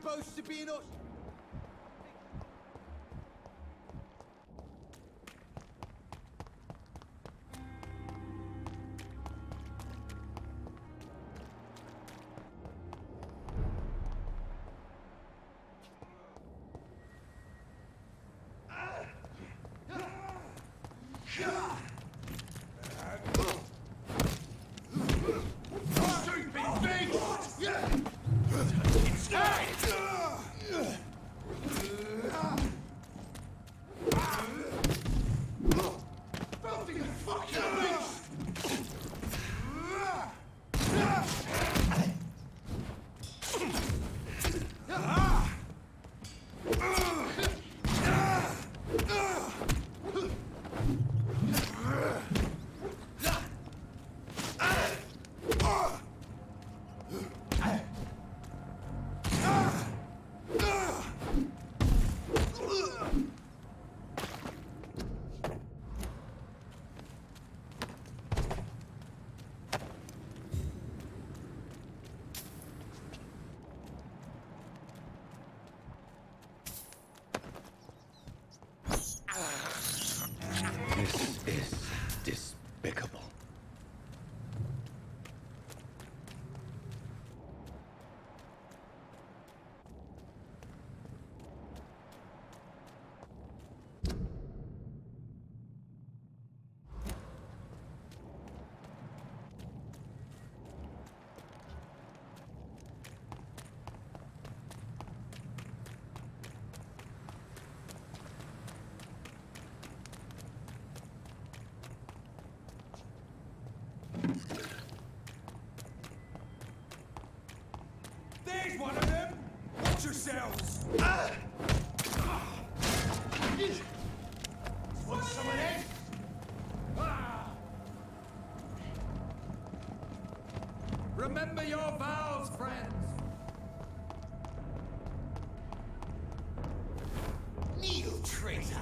supposed to be in us. This is despicable. There's one of them! Watch yourselves! Want some of this? Remember your vows, friends! Kneel, traitor!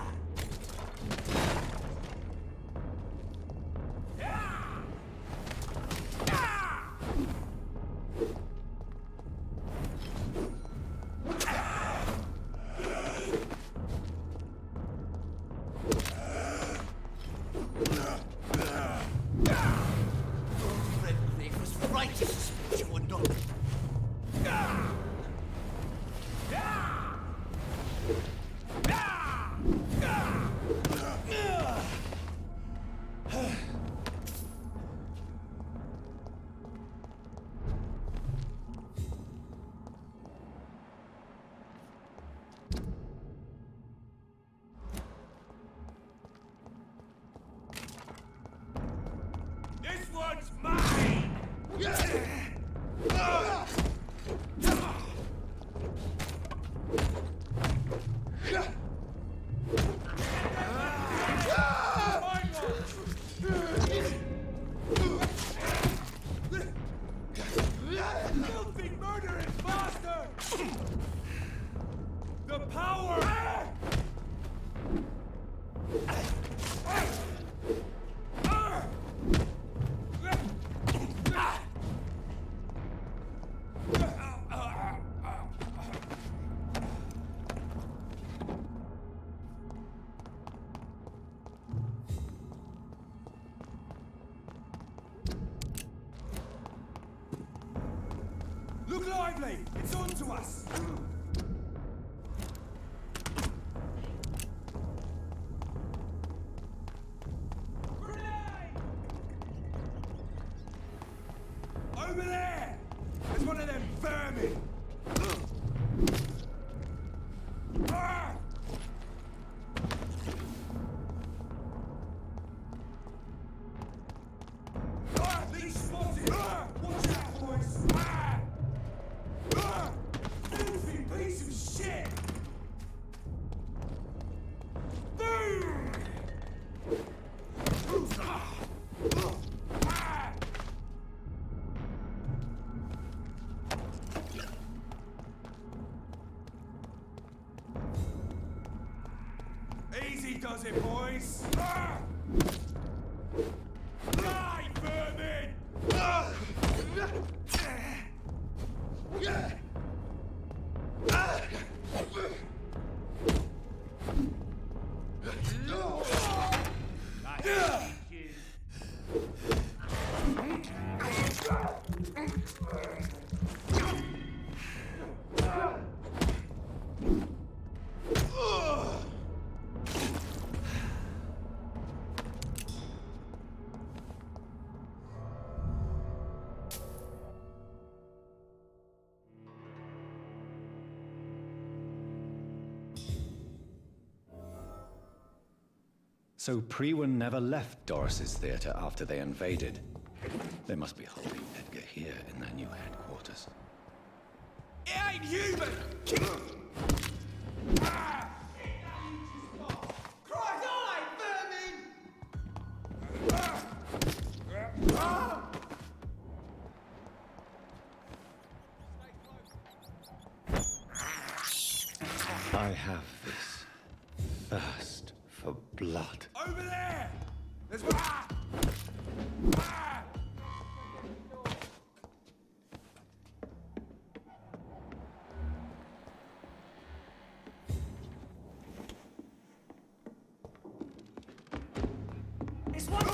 This one's mine! Filthy murderous bastard! The power! Look lively! It's on to us! Grenade! Over there! There's one of them vermin! These spotted! Watch out, boys! Filthy piece of shit! Boom! So Priwen never left Doris's theater after they invaded. They must be holding Edgar here in their new headquarters. It ain't human! I have this thirst for blood. Over there! There's one! It's one!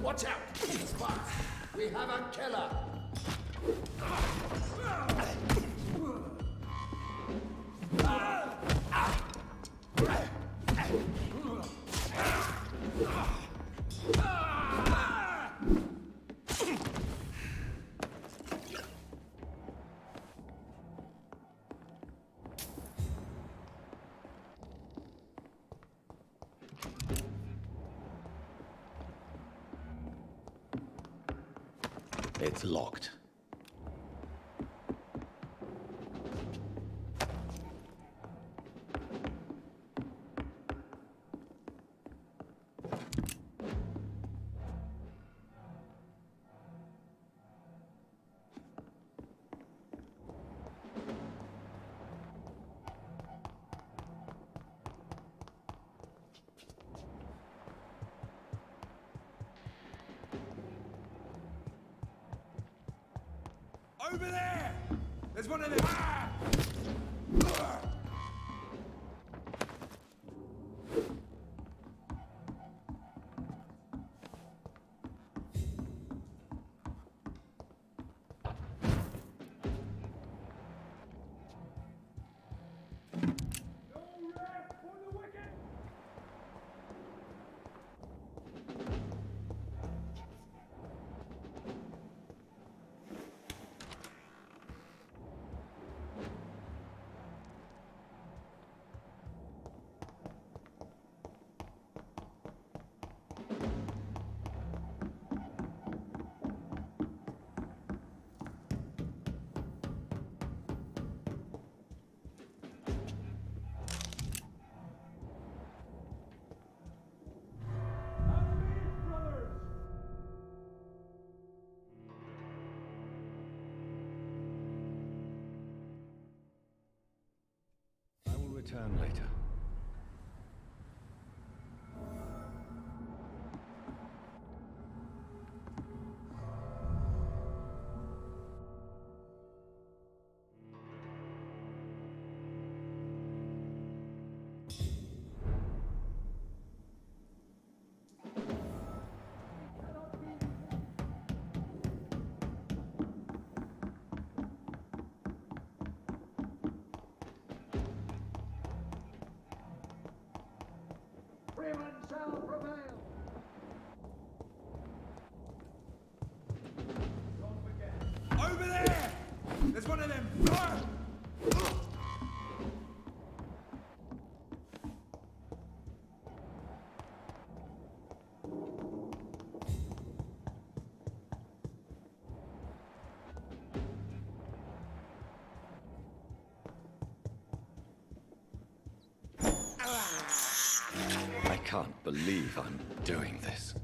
Watch out! Spot! We have a killer! It's locked. Over there! There's one of them! I will return later. Freeman shall prevail! Don't forget. Over there! There's one of them! I can't believe I'm doing this.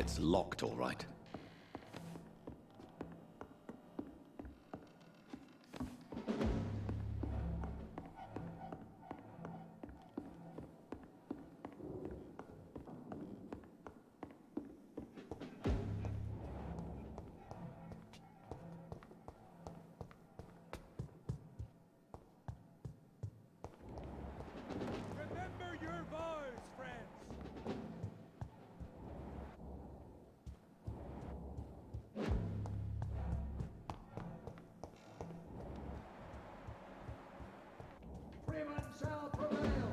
It's locked, all right. Remember your vows, friends! Freeman shall prevail.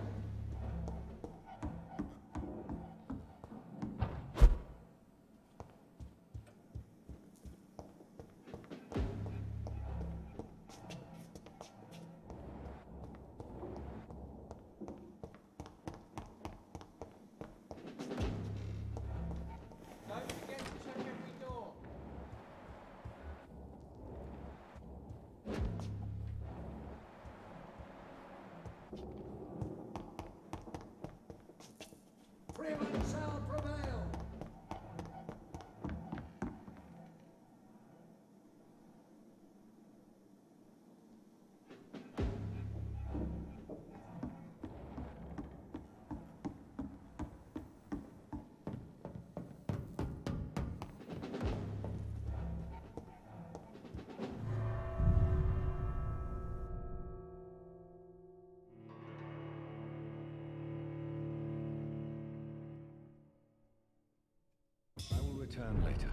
Don't forget to check every door. Freeman shall prevail. I will return later.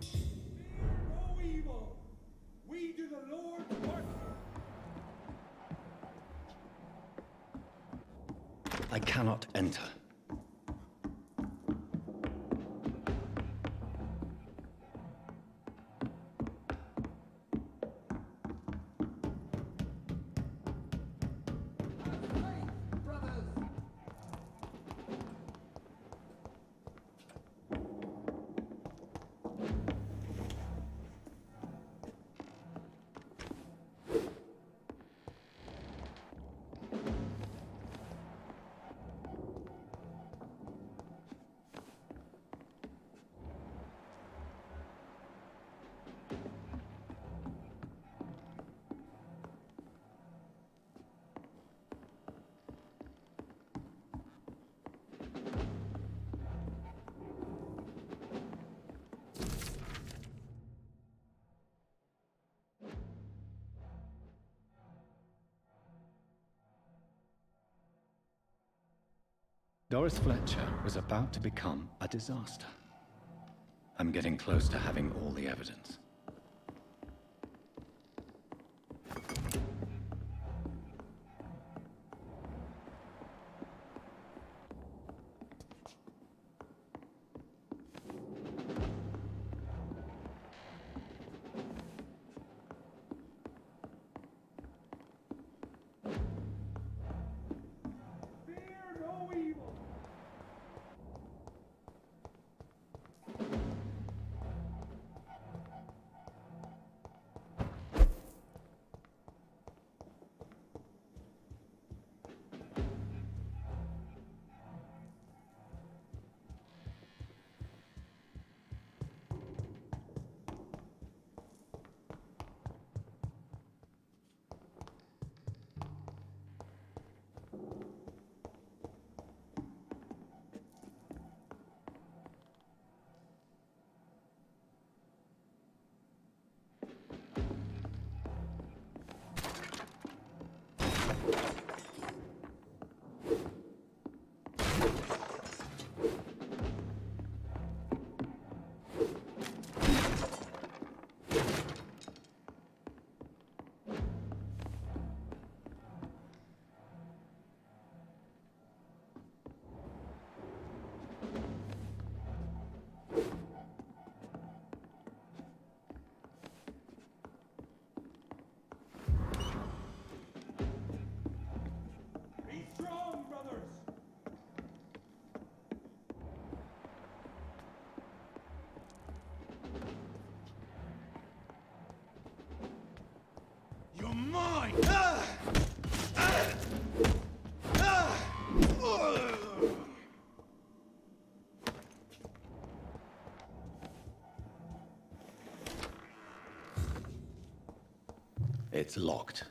Fear no evil! We do the Lord's work here! I cannot enter. Have faith, brothers. Doris Fletcher was about to become a disaster. I'm getting close to having all the evidence. Fear no evil! It's locked.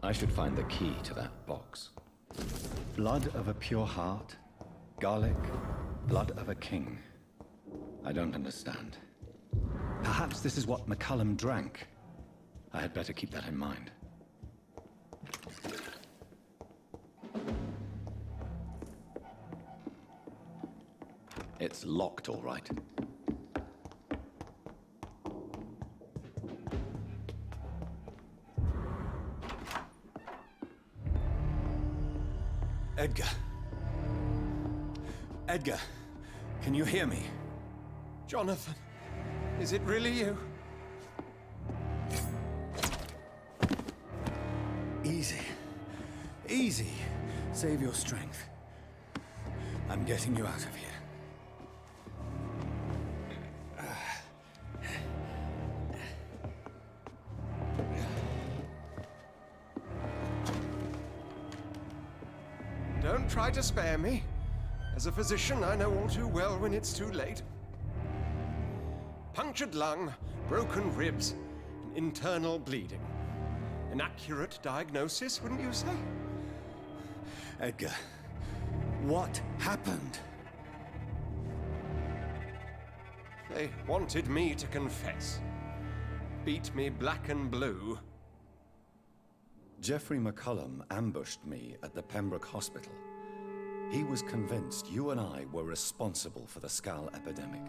I should find the key to that box. Blood of a pure heart, garlic, blood of a king. I don't understand. Perhaps this is what McCullum drank. I had better keep that in mind. It's locked, all right. Edgar. Edgar, can you hear me? Jonathan, is it really you? Easy. Easy. Save your strength. I'm getting you out of here. Don't try to spare me. As a physician, I know all too well when it's too late. Punctured lung, broken ribs, and internal bleeding. An accurate diagnosis, wouldn't you say? Edgar, what happened? They wanted me to confess. Beat me black and blue. Jeffrey McCullum ambushed me at the Pembroke Hospital. He was convinced you and I were responsible for the Skal epidemic.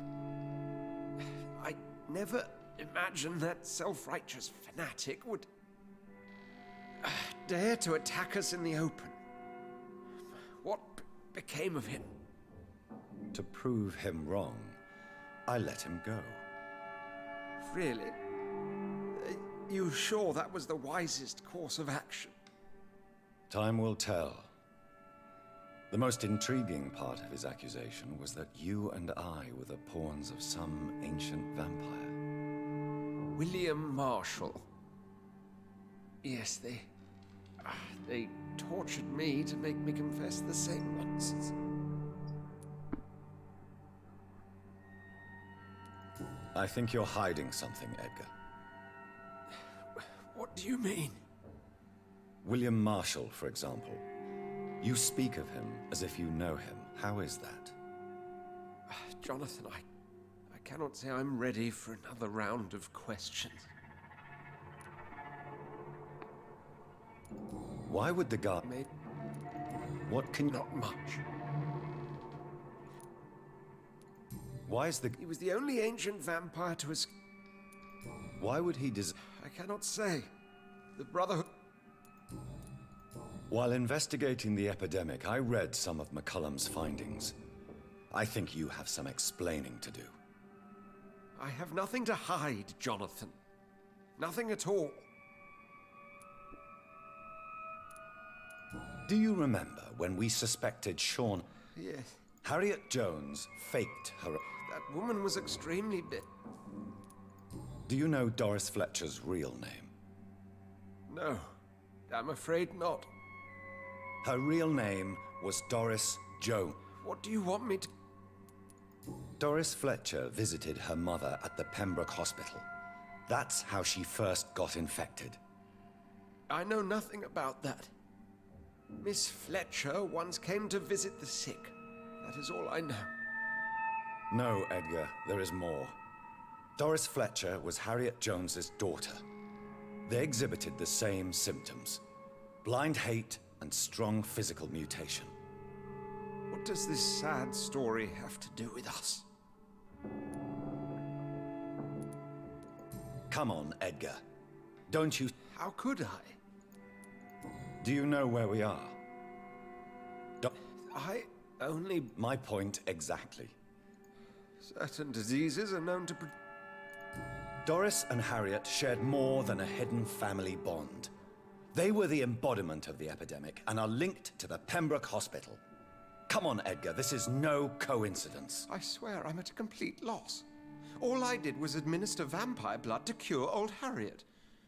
I never imagined that self-righteous fanatic would dare to attack us in the open. What became of him? To prove him wrong, I let him go. Really? You sure that was the wisest course of action? Time will tell. The most intriguing part of his accusation was that you and I were the pawns of some ancient vampire. William Marshall. Yes, they tortured me to make me confess the same nonsense. I think you're hiding something, Edgar. What do you mean? William Marshall, for example. You speak of him as if you know him. How is that? Jonathan, I cannot say I'm ready for another round of questions. Why would the guard... Maybe What can... not much. Why is the... He was the only ancient vampire to escape. Why would he I cannot say. The Brotherhood... While investigating the epidemic, I read some of McCullum's findings. I think you have some explaining to do. I have nothing to hide, Jonathan. Nothing at all. Do you remember when we suspected Sean... Yes. Harriet Jones faked her... That woman was extremely Do you know Doris Fletcher's real name? No, I'm afraid not. Her real name was Doris Jones. What do you want me to... Doris Fletcher visited her mother at the Pembroke Hospital. That's how she first got infected. I know nothing about that. Miss Fletcher once came to visit the sick. That is all I know. No, Edgar, there is more. Doris Fletcher was Harriet Jones's daughter. They exhibited the same symptoms. Blind hate and strong physical mutation. What does this sad story have to do with us? Come on, Edgar. Don't you... How could I? Do you know where we are? I only... My point exactly. Certain diseases are known to... Doris and Harriet shared more than a hidden family bond. They were the embodiment of the epidemic and are linked to the Pembroke Hospital. Come on, Edgar, this is no coincidence. I swear I'm at a complete loss. All I did was administer vampire blood to cure old Harriet.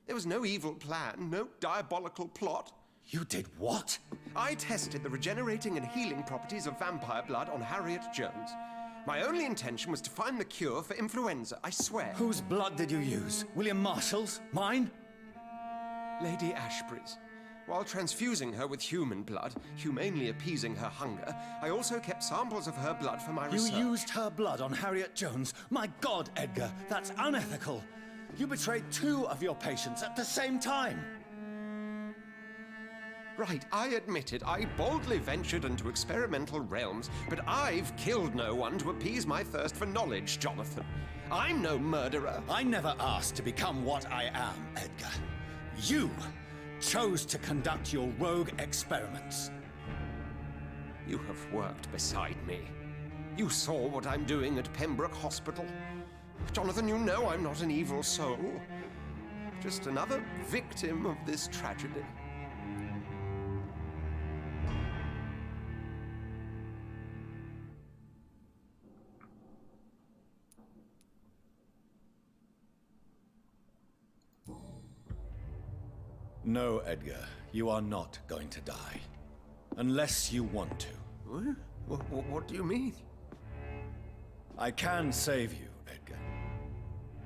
There was no evil plan, no diabolical plot. You did what? I tested the regenerating and healing properties of vampire blood on Harriet Jones. My only intention was to find the cure for influenza, I swear. Whose blood did you use? William Marshall's? Mine? Lady Ashbury's. While transfusing her with human blood, humanely appeasing her hunger, I also kept samples of her blood for my research. You used her blood on Harriet Jones? My God, Edgar, that's unethical. You betrayed 2 of your patients at the same time. Right, I admit it. I boldly ventured into experimental realms, but I've killed no one to appease my thirst for knowledge, Jonathan. I'm no murderer. I never asked to become what I am, Edgar. You chose to conduct your rogue experiments. You have worked beside me. You saw what I'm doing at Pembroke Hospital. Jonathan, you know I'm not an evil soul. Just another victim of this tragedy. No, Edgar, you are not going to die. Unless you want to. What do you mean? I can save you, Edgar.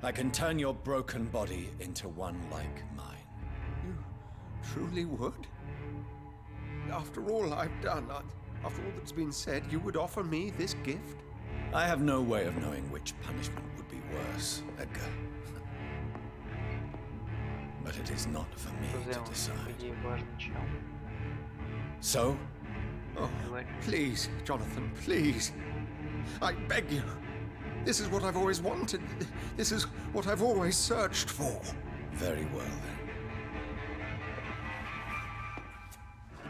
I can turn your broken body into one like mine. You truly would? After all I've done, after all that's been said, you would offer me this gift? I have no way of knowing which punishment would be worse, Edgar. But it is not for me to decide. So? Oh, please, Jonathan, please. I beg you. This is what I've always wanted. This is what I've always searched for. Very well,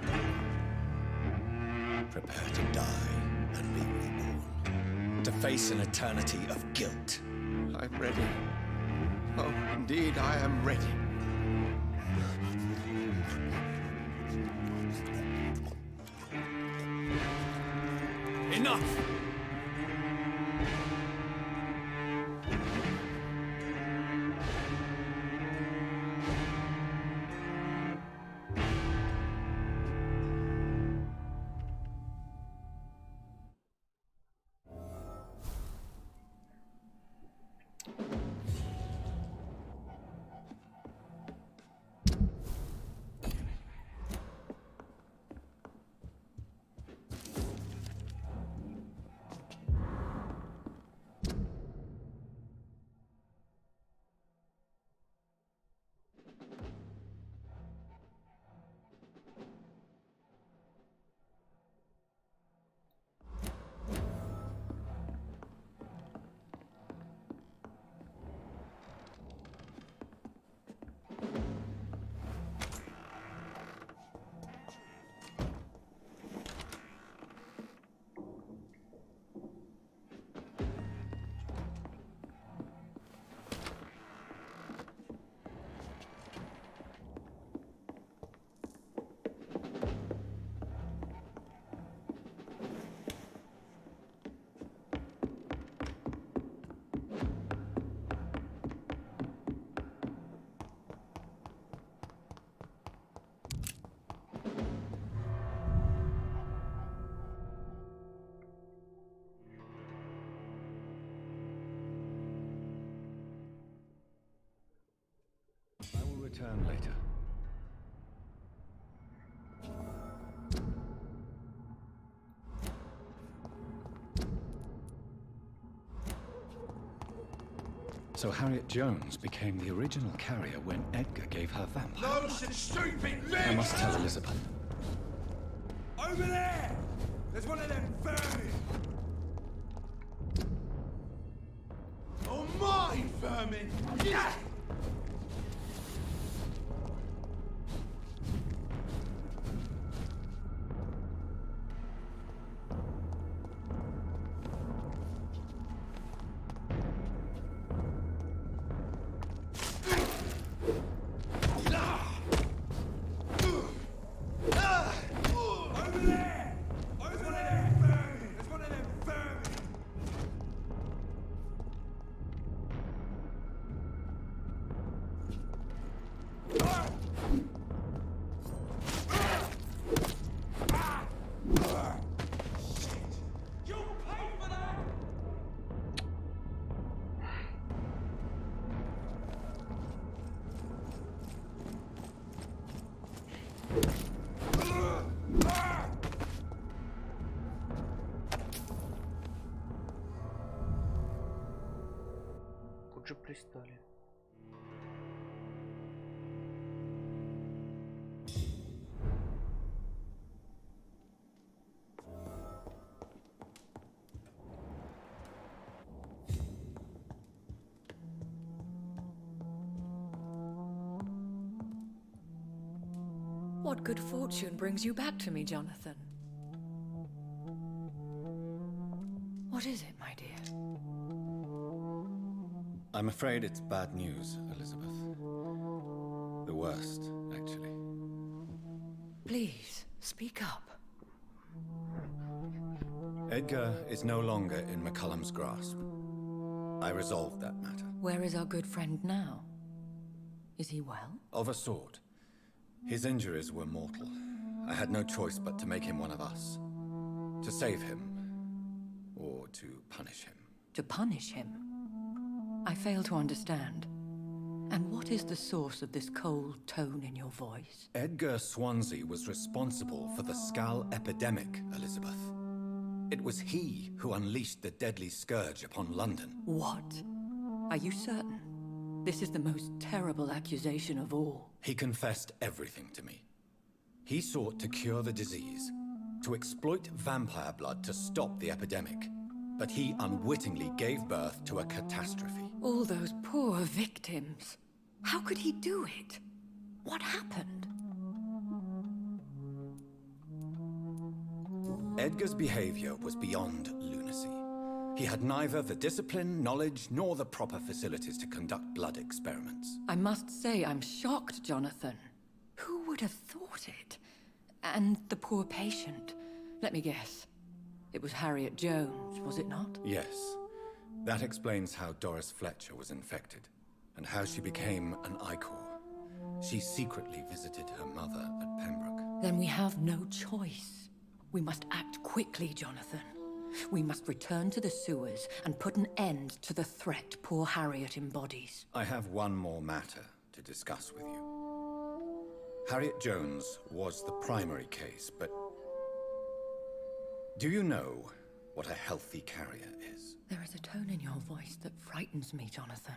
then. Prepare to die and be reborn. To face an eternity of guilt. I'm ready. Oh, indeed, I am ready. Enough! Return later. So Harriet Jones became the original carrier when Edgar gave her vampire. No such stupid I thing! must tell Elizabeth. Over there! There's one of them vermin! Oh, my vermin! Yeah! What good fortune brings you back to me, Jonathan? What is it, my dear? I'm afraid it's bad news, Elizabeth. The worst, actually. Please, speak up. Edgar is no longer in McCullum's grasp. I resolved that matter. Where is our good friend now? Is he well? Of a sort. His injuries were mortal. I had no choice but to make him one of us. To save him. Or to punish him. To punish him? I fail to understand. And what is the source of this cold tone in your voice? Edgar Swansea was responsible for the Skull epidemic, Elizabeth. It was he who unleashed the deadly scourge upon London. What? Are you certain? This is the most terrible accusation of all. He confessed everything to me. He sought to cure the disease, to exploit vampire blood to stop the epidemic. But he unwittingly gave birth to a catastrophe. All those poor victims. How could he do it? What happened? Edgar's behavior was beyond lunacy. He had neither the discipline, knowledge, nor the proper facilities to conduct blood experiments. I must say I'm shocked, Jonathan. Who would have thought it? And the poor patient. Let me guess. It was Harriet Jones, was it not? Yes. That explains how Doris Fletcher was infected, and how she became an Icor. She secretly visited her mother at Pembroke. Then we have no choice. We must act quickly, Jonathan. We must return to the sewers and put an end to the threat poor Harriet embodies. I have one more matter to discuss with you. Harriet Jones was the primary case, but do you know what a healthy carrier is? There is a tone in your voice that frightens me, Jonathan.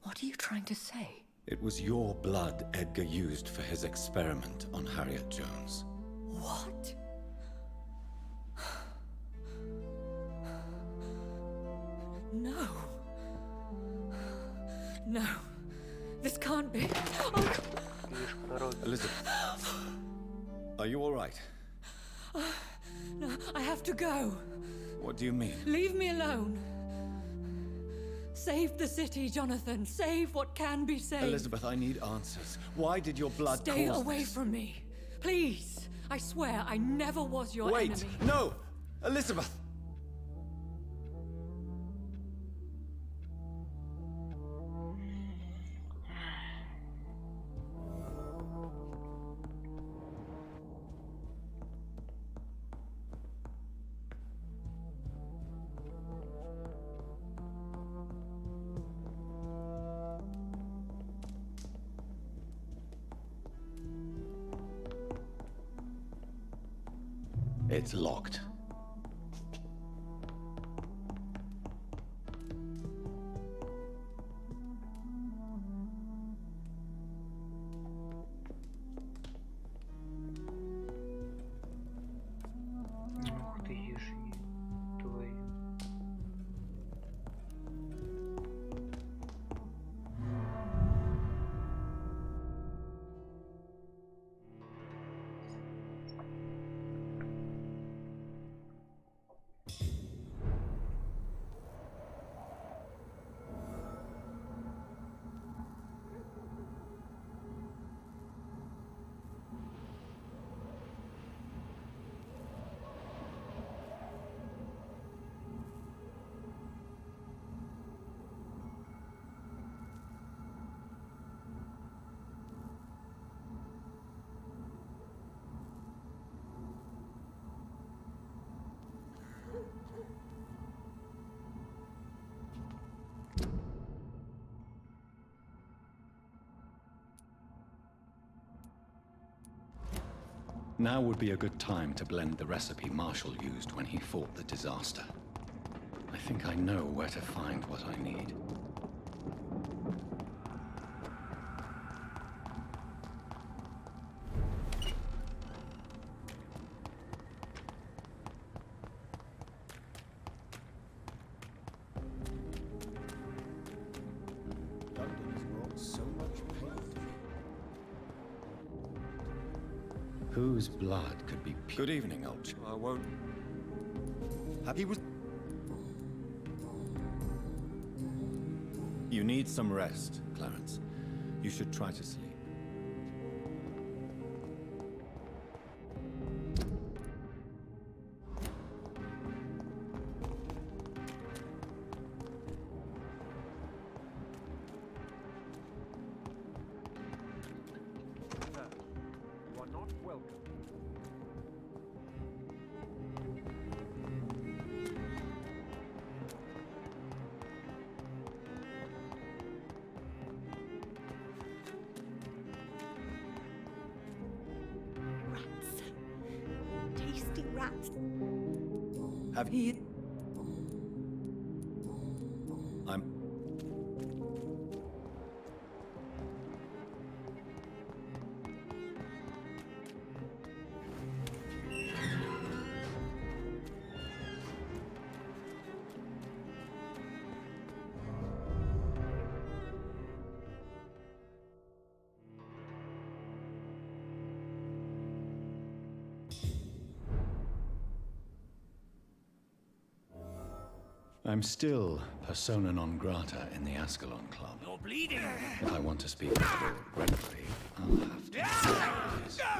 What are you trying to say? It was your blood Edgar used for his experiment on Harriet Jones. What? No. No. This can't be. Oh. Elizabeth, are you all right? No, I have to go. What do you mean? Leave me alone. Save the city, Jonathan. Save what can be saved. Elizabeth, I need answers. Why did your blood Stay cause away this? from me. Please. I swear I never was your Wait! enemy. No! Elizabeth! It's locked. Ух ты, ешь твою. Now would be a good time to blend the recipe Marshall used when he fought the disaster. I think I know where to find what I need. London has brought so much pain to me. Whose blood could be pure? Good evening, old chap. I won't. He was... You need some rest, Clarence. You should try to sleep. You are not welcome. Rats. Tasty rats. Have you... I'm... I'm still persona non grata in the Ascalon Club. You're bleeding. If I want to speak with Lord Redgrave, I'll have to...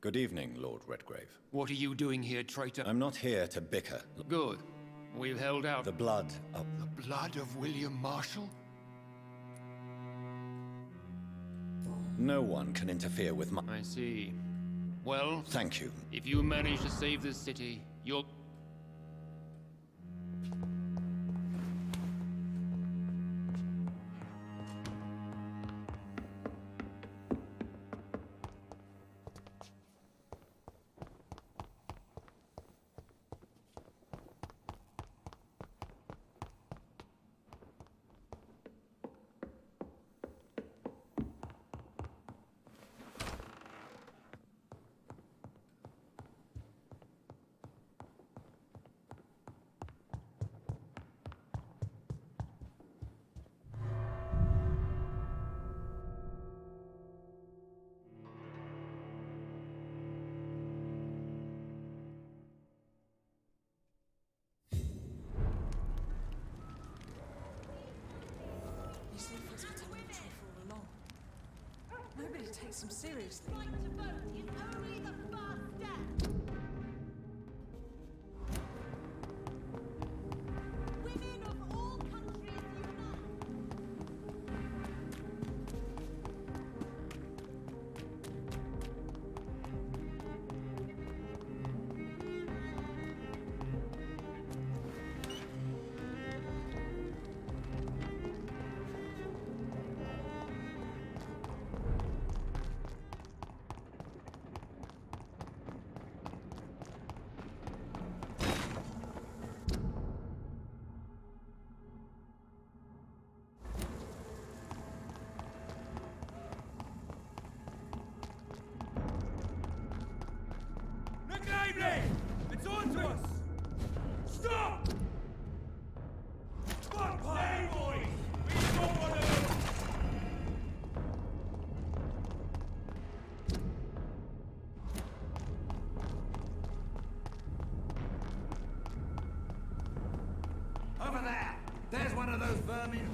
Good evening, Lord Redgrave. What are you doing here, traitor? I'm not here to bicker. Good. We've held out. The blood of... The blood of William Marshall? No one can interfere with my... I see. Well, Thank you. if you manage to save this city, you'll... him seriously. Right to vote is only the first step. Women of all countries unite. Look lively! It's on to us! Stop! Fuck, hey, boys! We don't want to... Over there! There's one of those vermin.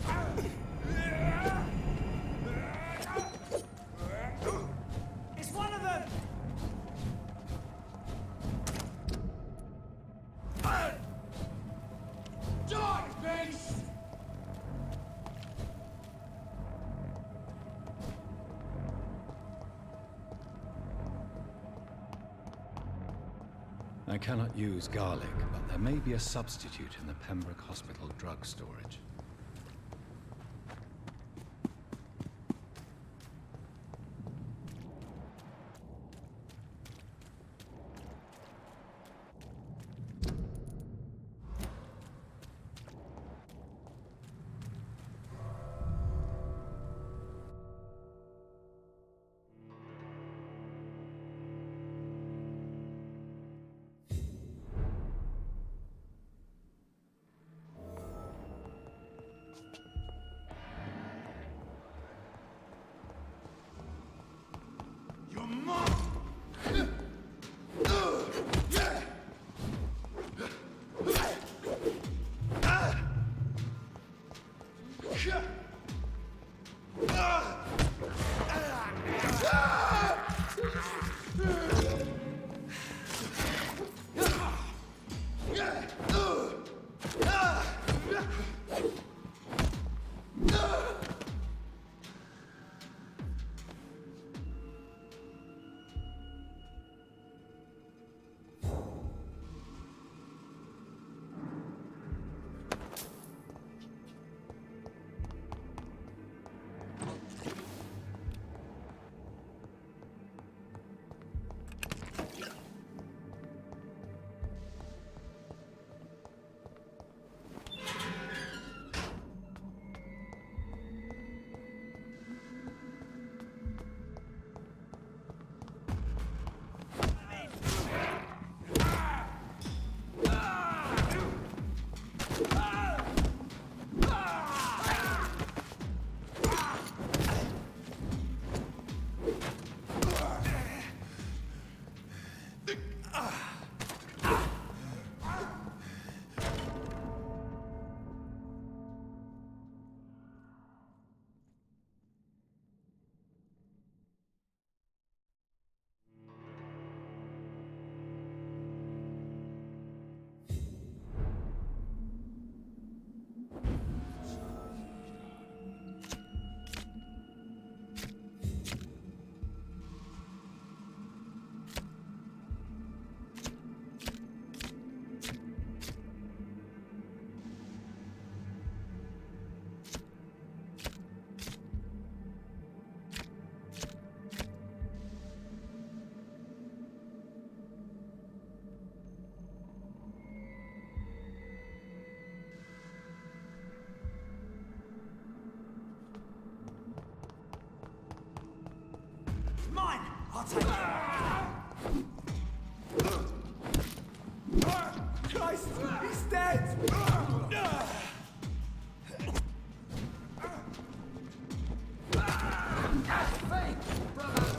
It's one of them! Die, beast! I cannot use garlic, but there may be a substitute in the Pembroke Hospital drug storage. Your mom! Mine! I'll take it. Christ! He's dead! Fake, brother!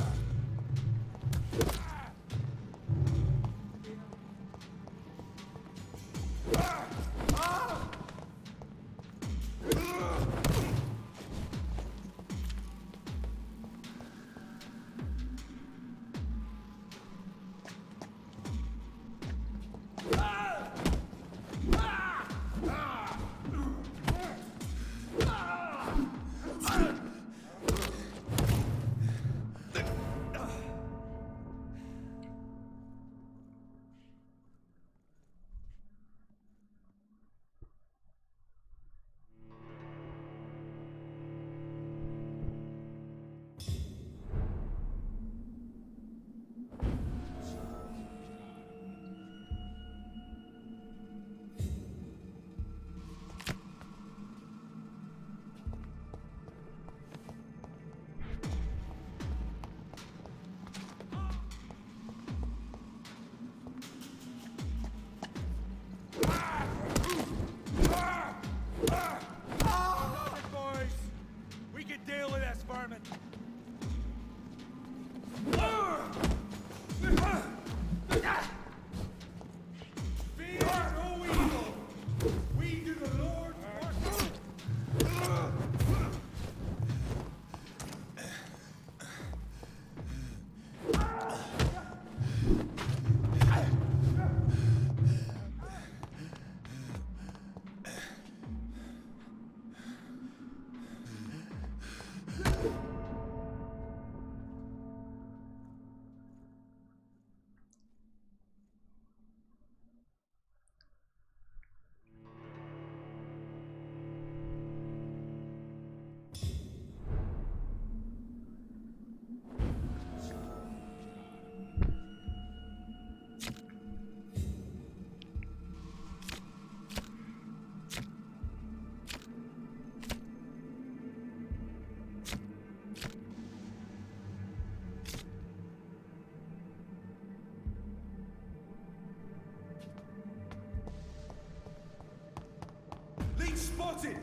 wanted!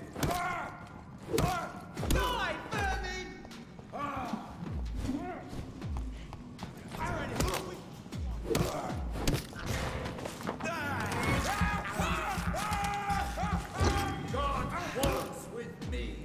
Die, vermin! God walks with me!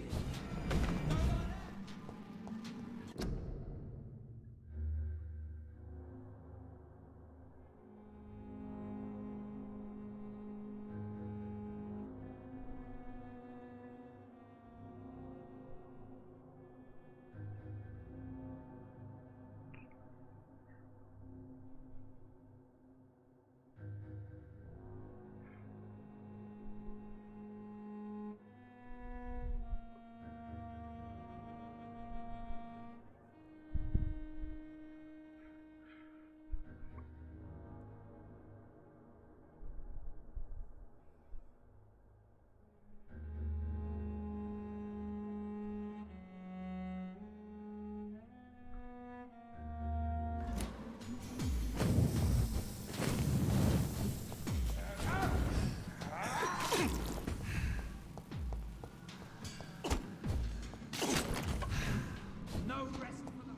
No rest for the...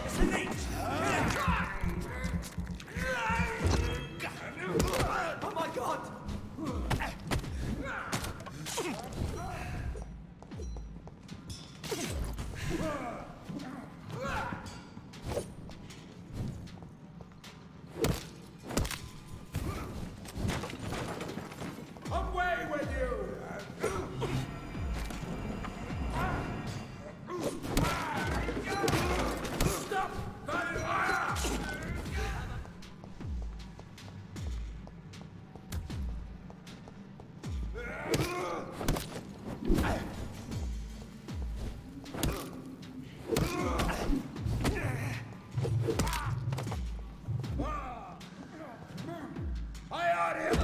It's an eight! Oh my god! Away with you! Stop! I ought him!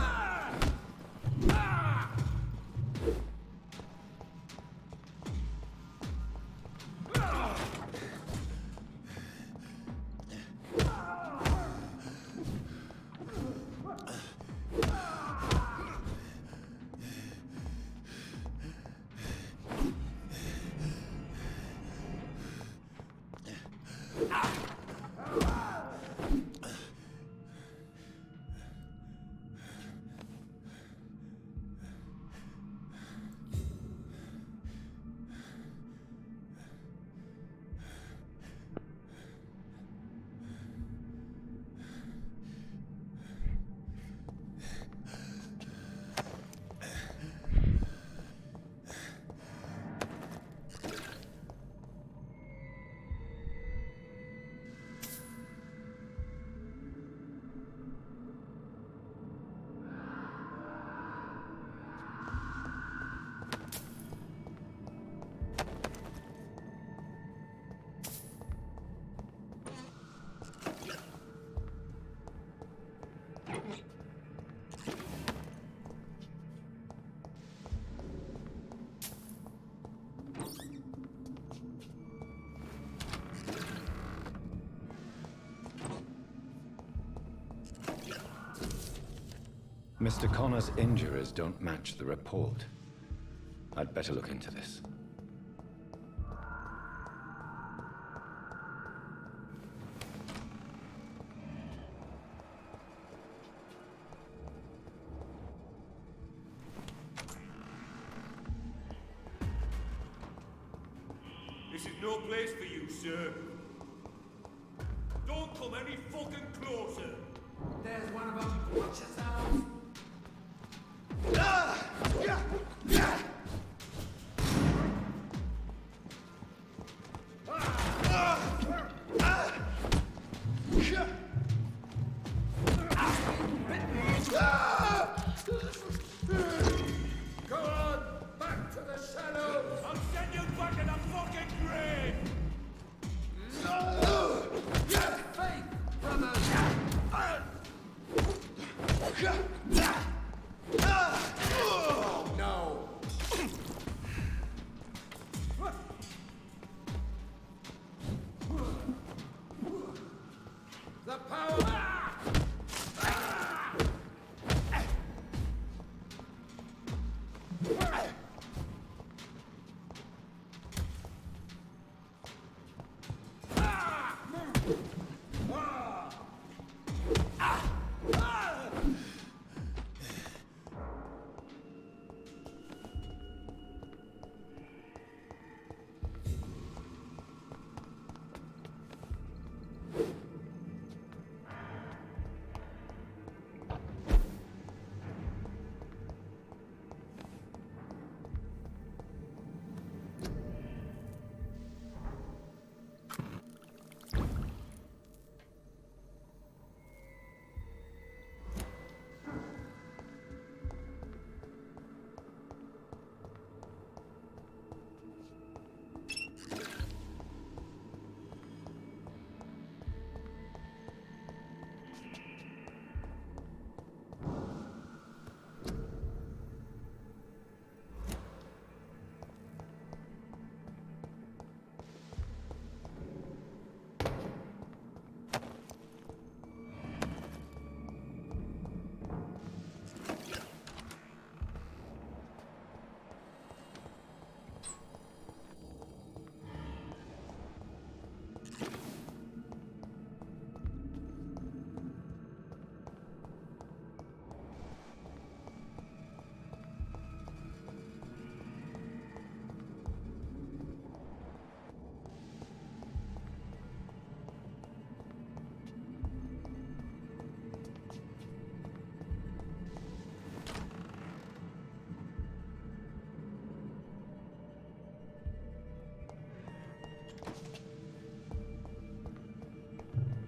Mr. Connor's injuries don't match the report. I'd better look into this. This is no place for you, sir. Don't come any fucking closer. There's one of them. Watch yourself. Go on, back to the shadows. I'll send you back in a fucking grave. Faith, brothers. No. The power.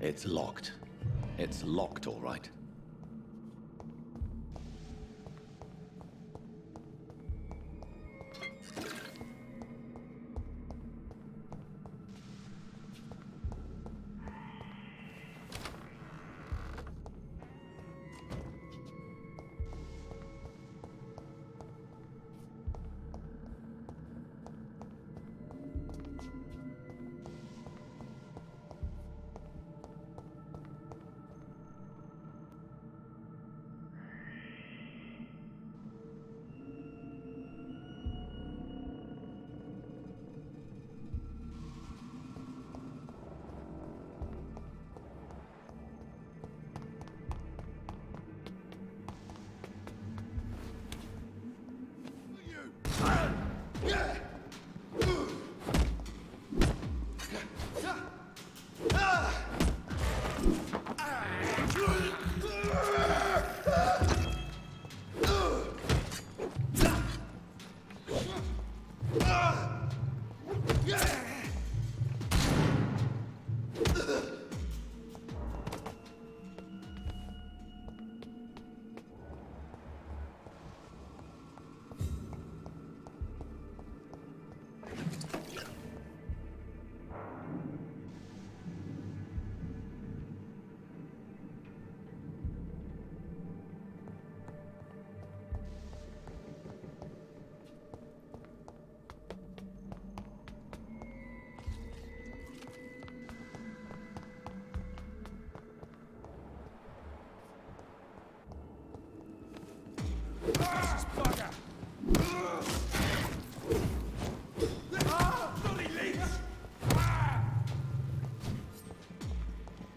It's locked. It's locked, all right.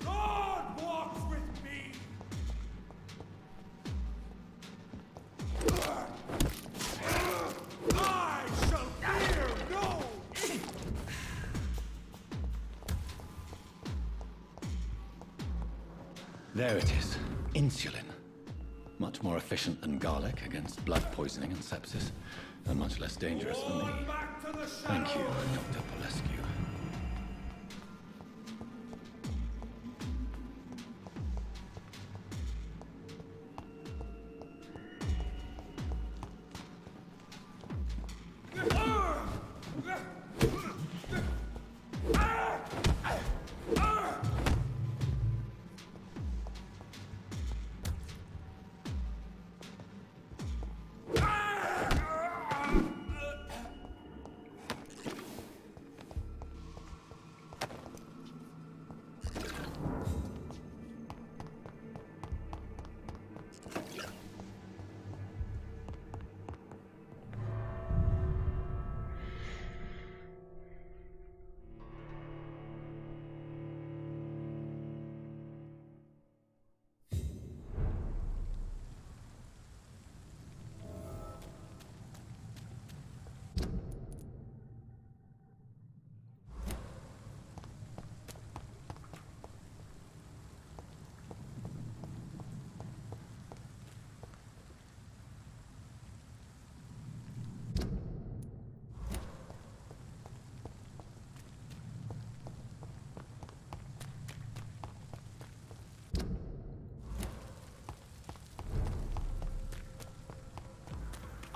God walks with me! I shall fear no evil! There it is. Insulin. Much more efficient than garlic against blood poisoning and sepsis, and much less dangerous for me. Back to the Thank you, Dr. Polescu.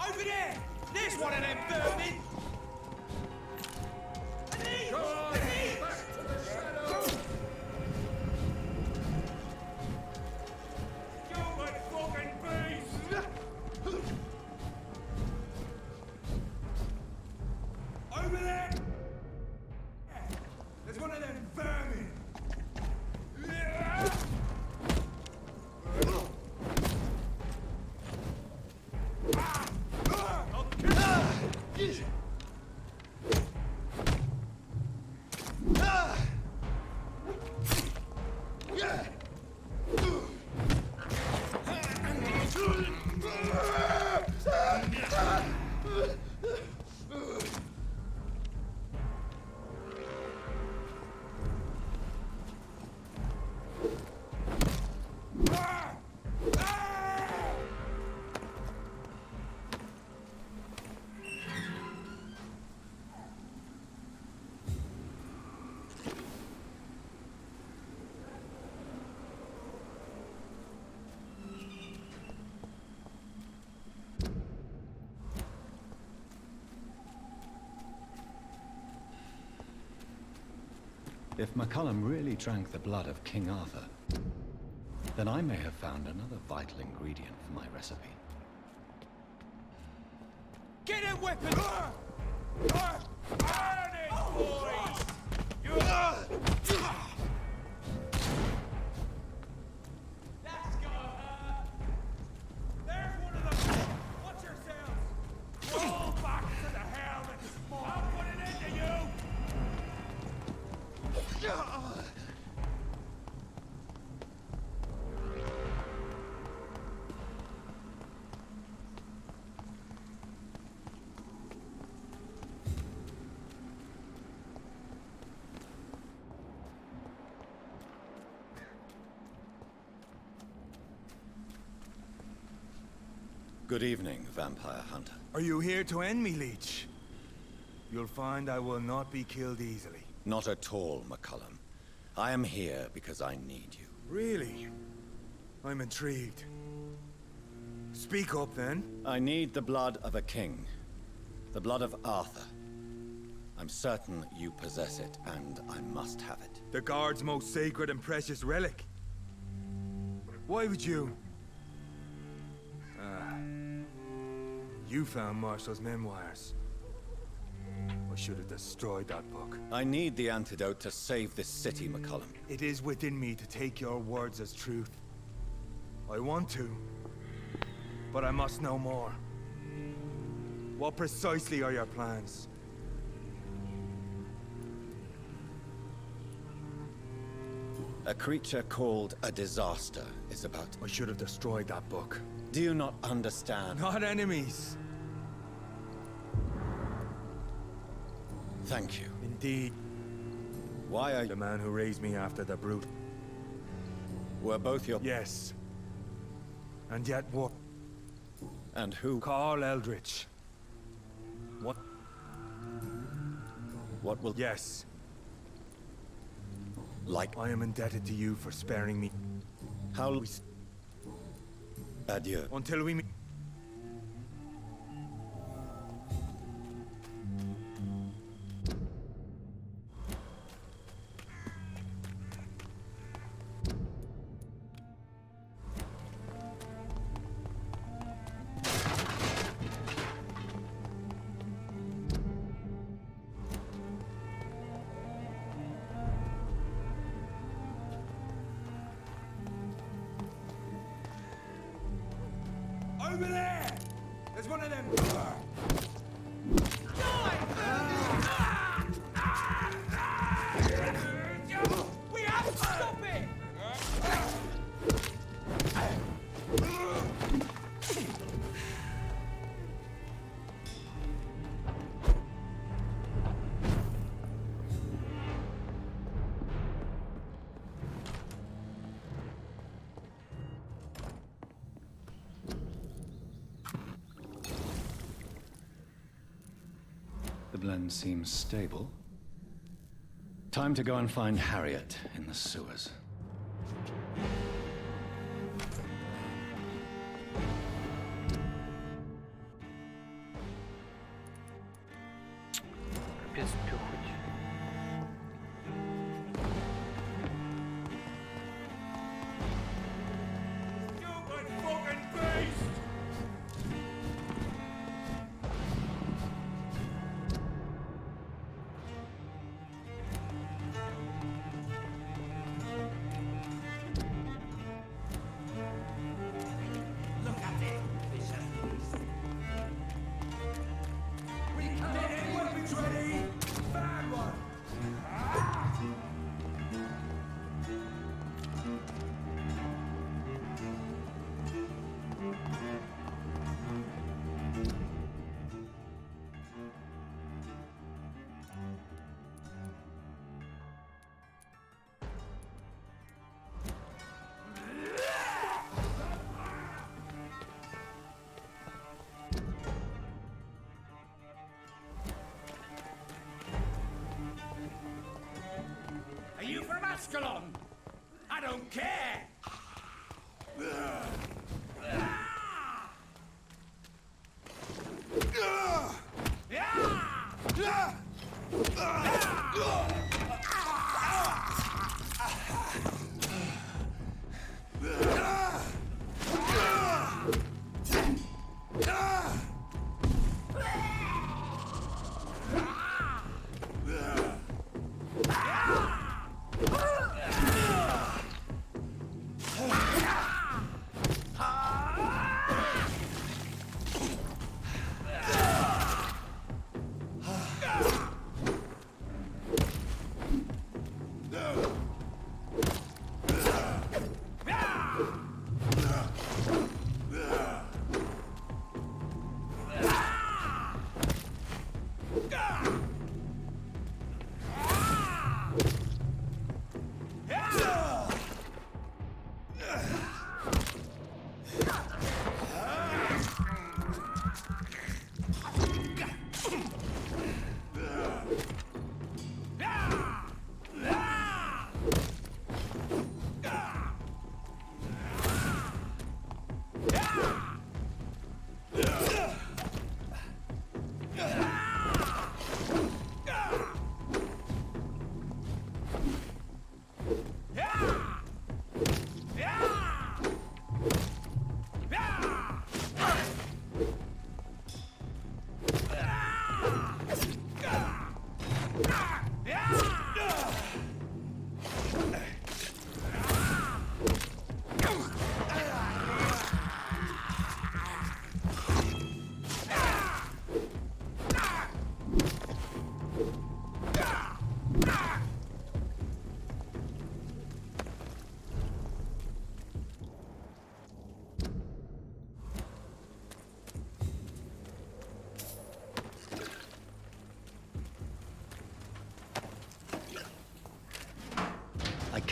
Over there! There's one of them vermin! Go on, back to the shadows! Stupid fucking beast! Over there! There's one of them vermin! If McCullum really drank the blood of King Arthur, then I may have found another vital ingredient for my recipe. Get him, weapon! Burn it, boys! Let's go! There's one of them! Watch yourselves! Roll back to the hell that's small! I'll put it into you! Good evening, vampire hunter. Are you here to end me, Leech? You'll find I will not be killed easily. Not at all, McCullum. I am here because I need you. Really? I'm intrigued. Speak up, then. I need the blood of a king. The blood of Arthur. I'm certain you possess it, and I must have it. The Guard's most sacred and precious relic. Why would you? You found Marshall's memoirs. I should have destroyed that book. I need the antidote to save this city, McCullum. It is within me to take your words as truth. I want to, but I must know more. What precisely are your plans? A creature called a disaster is about... I should have destroyed that book. Do you not understand? Not enemies. Thank you. Indeed. Why are The you... man who raised me after the brute. Were both your... Yes. And yet what? And who... Carl Eldritch. What? What will... Yes. Like... I am indebted to you for sparing me. How... Adieu. Until we meet. Over there! There's one of them! We have to stop it! The blend seems stable. Time to go and find Harriet in the sewers. Капец, пёхоть. Stupid fucking beast! Look at it, vicious beast. We can get in, weapons ready! Bad one! Are you from Ascalon? I don't care!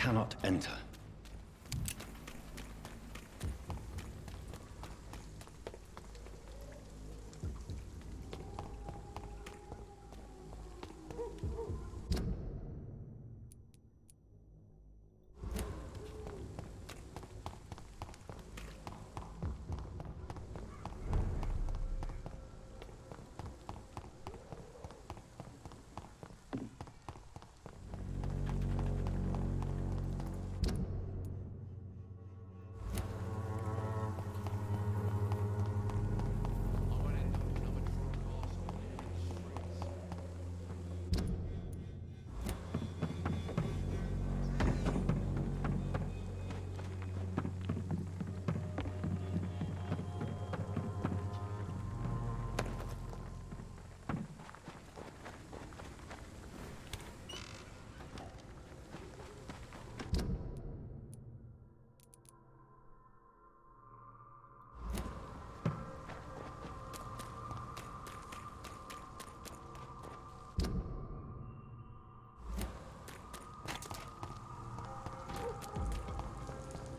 cannot enter.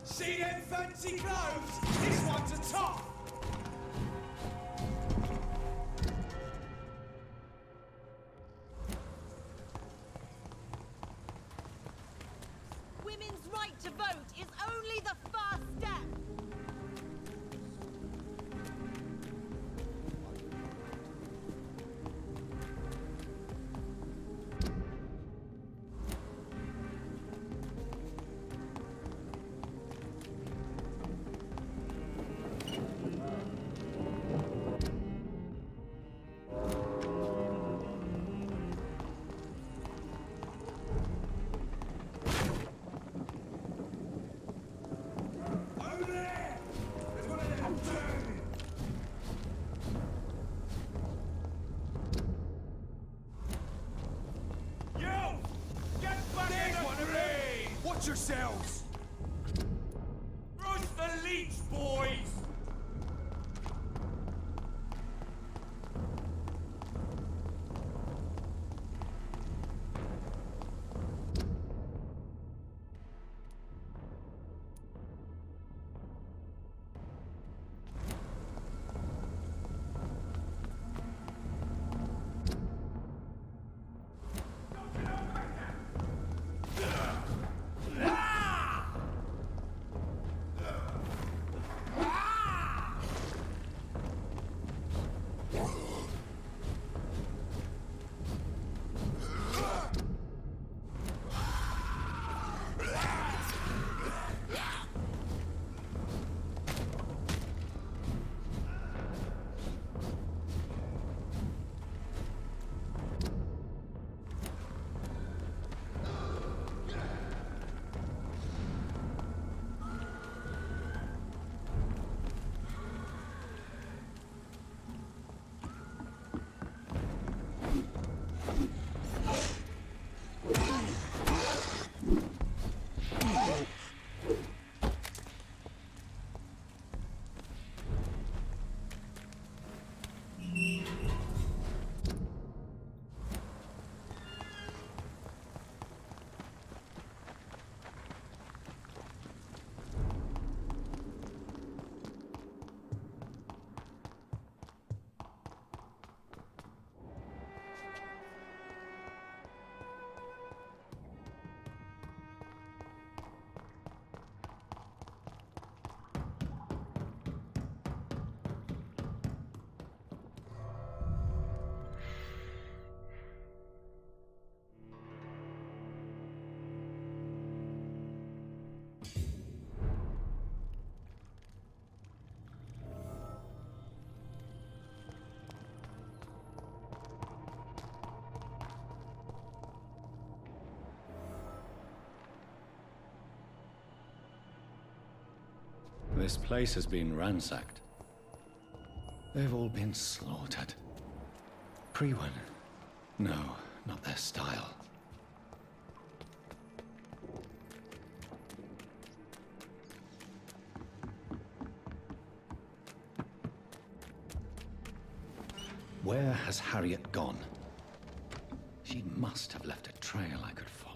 See them fancy clothes? This one's a top! Women's right to vote is only the first step. Watch yourselves! Rush the leech, boys! This place has been ransacked. They've all been slaughtered. Priwen? No, not their style. Where has Harriet gone? She must have left a trail I could follow.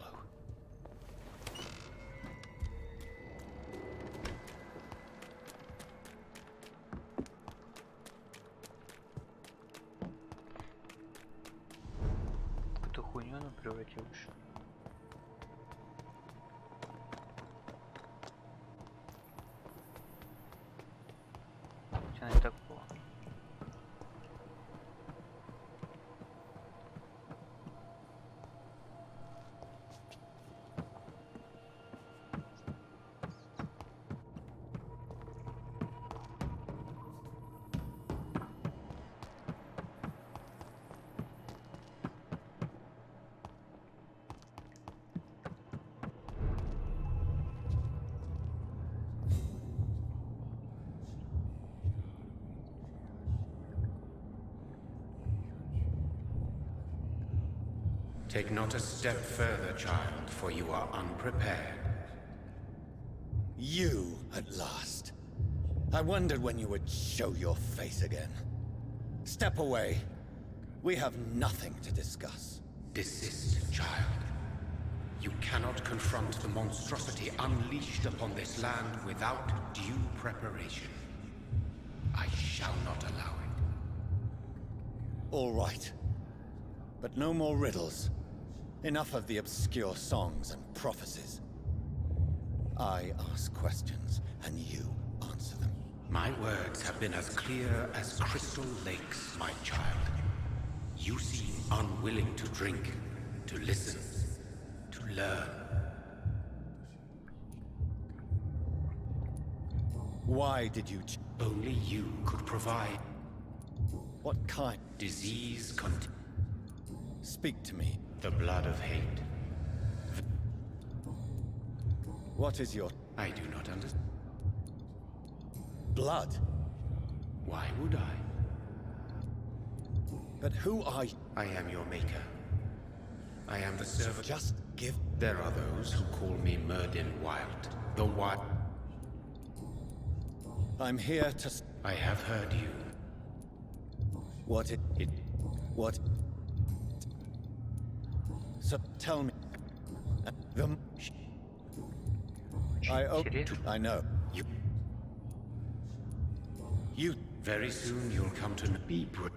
Take not a step further, child, for you are unprepared. You, at last. I wondered when you would show your face again. Step away. We have nothing to discuss. Desist, child. You cannot confront the monstrosity unleashed upon this land without due preparation. I shall not allow it. All right. But no more riddles. Enough of the obscure songs and prophecies. I ask questions, and you answer them. My words have been as clear as crystal lakes, my child. You seem unwilling to drink, to listen, to learn. Why did you Only you could provide. What kind? Disease Speak to me. the blood of hate. What is your I do not understand. blood? Why would I? But who are you? I am your maker. I am the servant. Just give... There are those who call me Myrddin Wild. The Wild. I'm here to... I have heard you. What it... It... What... So, tell me... The... I know. You... Very soon you'll come to be brave.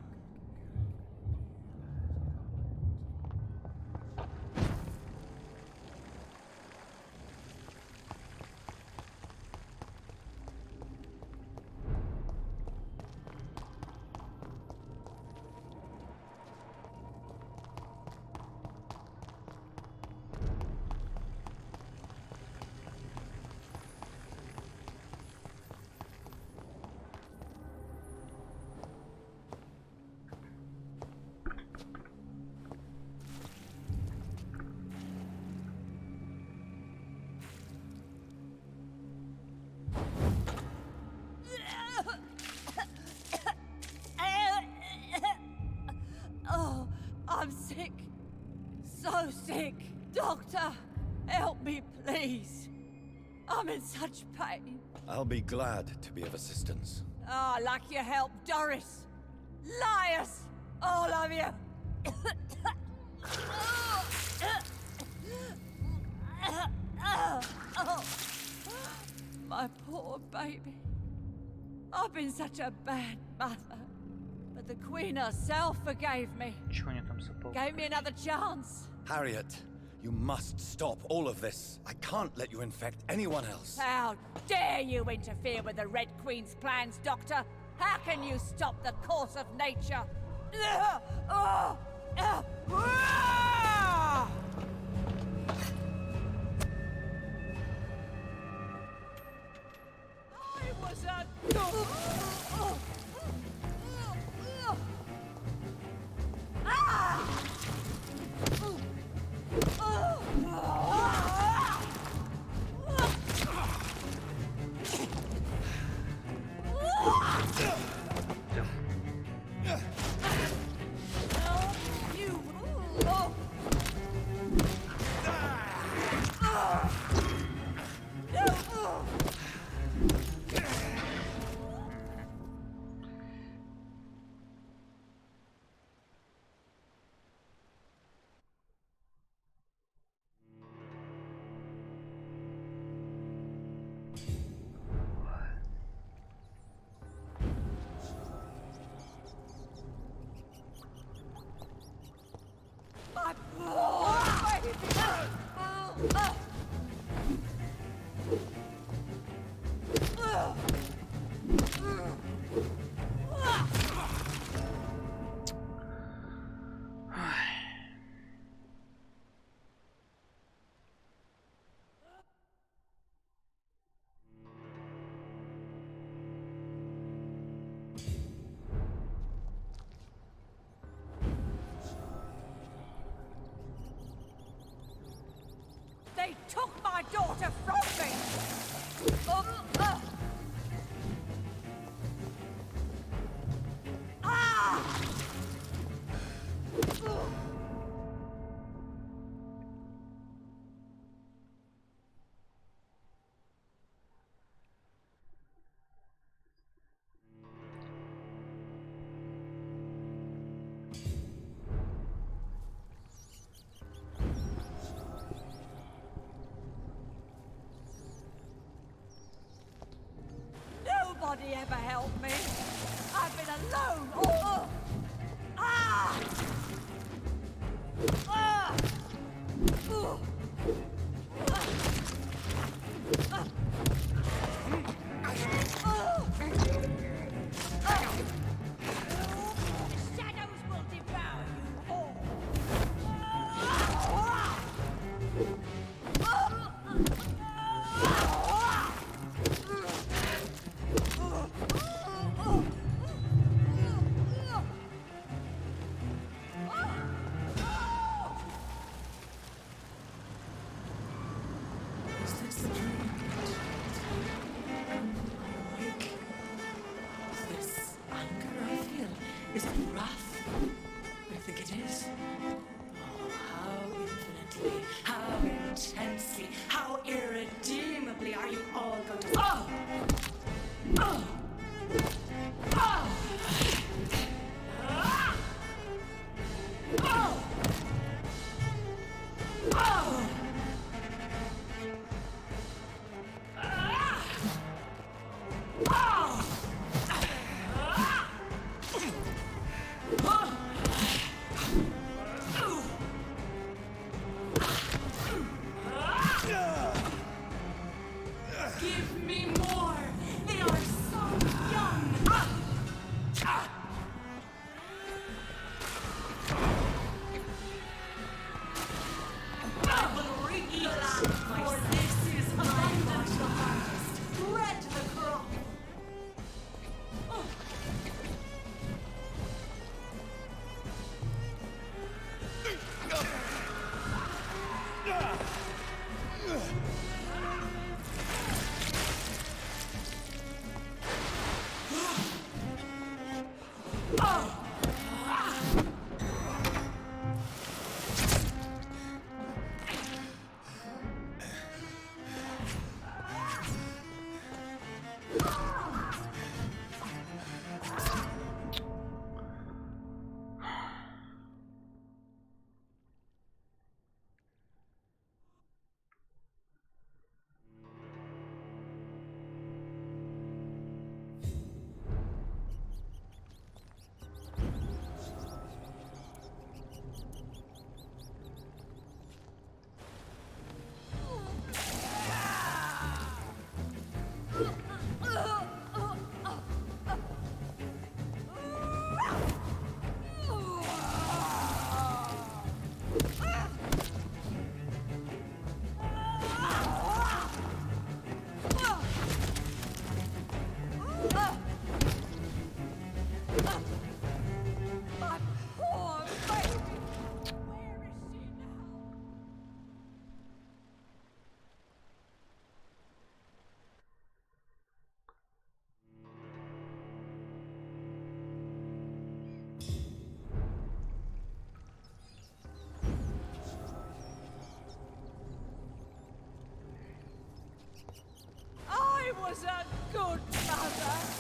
Oh, I'm sick. So sick. Doctor, help me, please. I'm in such pain. I'll be glad to be of assistance. Ah, like your help, Doris. Liars! All of you! My poor baby. I've been such a bad mother. But the Queen herself forgave me. Чего они там запал? Gave me another chance. Harriet, you must stop all of this. I can't let you infect anyone else. How dare you interfere with the Red Queen's plans, Doctor? How can you stop the course of nature? I was a... My poor baby! They took my daughter from me! ever helped me. I've been alone. Oh. Ah! Ah! Ooh. Was a good mother.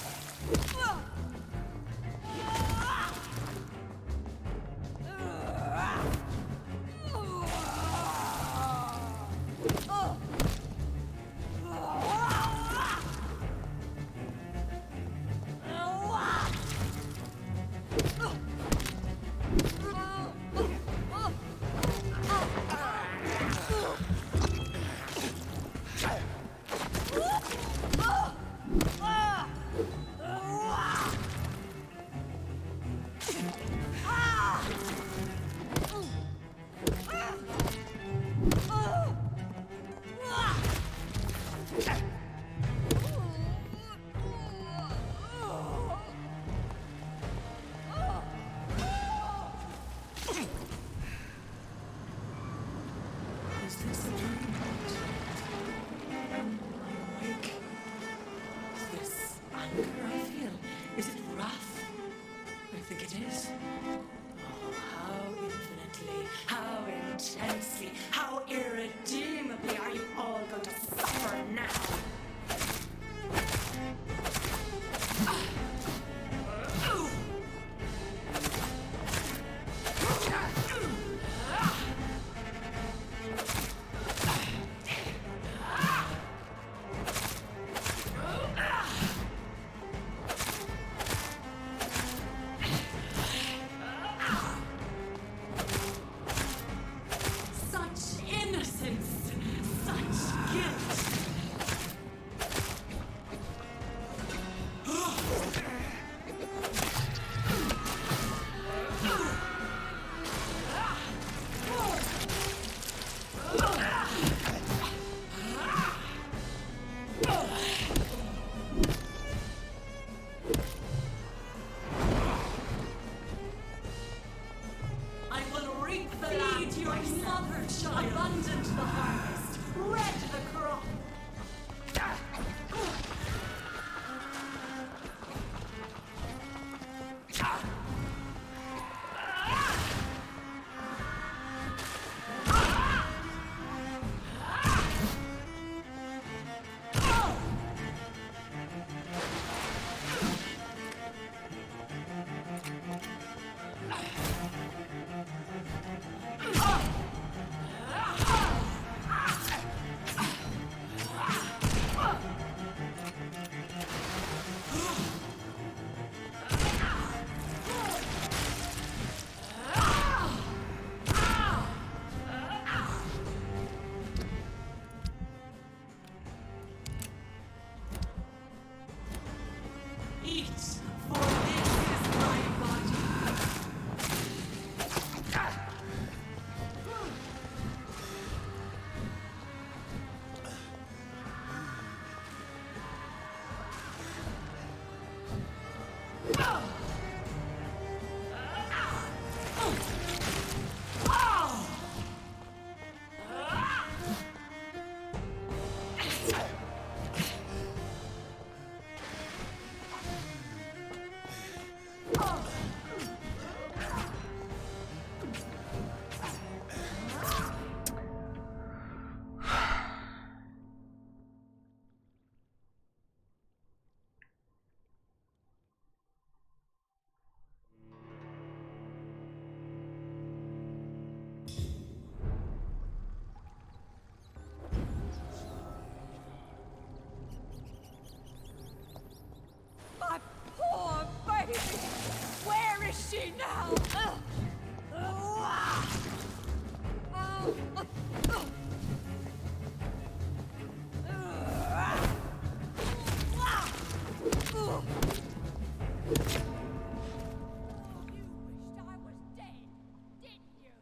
eat, for this is my body. My poor baby! Where is she now? You wished I was dead, didn't you?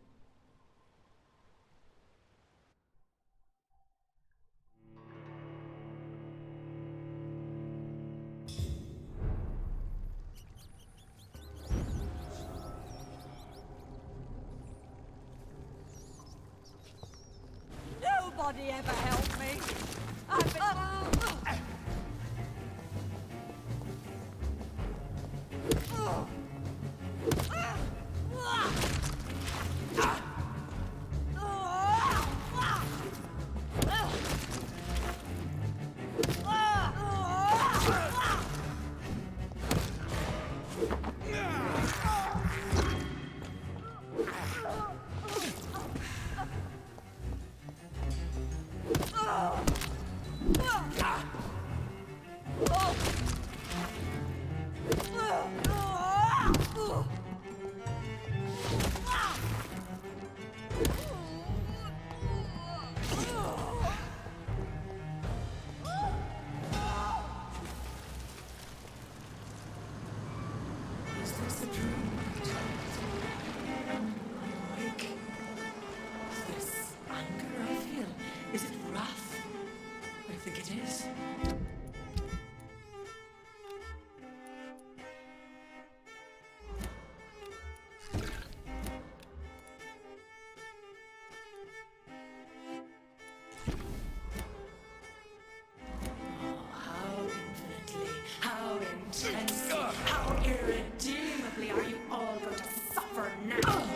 Nobody ever helped me. I've been... Is this a dream? Awake. This anger I feel, is it wrath? I think it is. How infinitely, how intensely, how irredeemably are you all going to suffer now?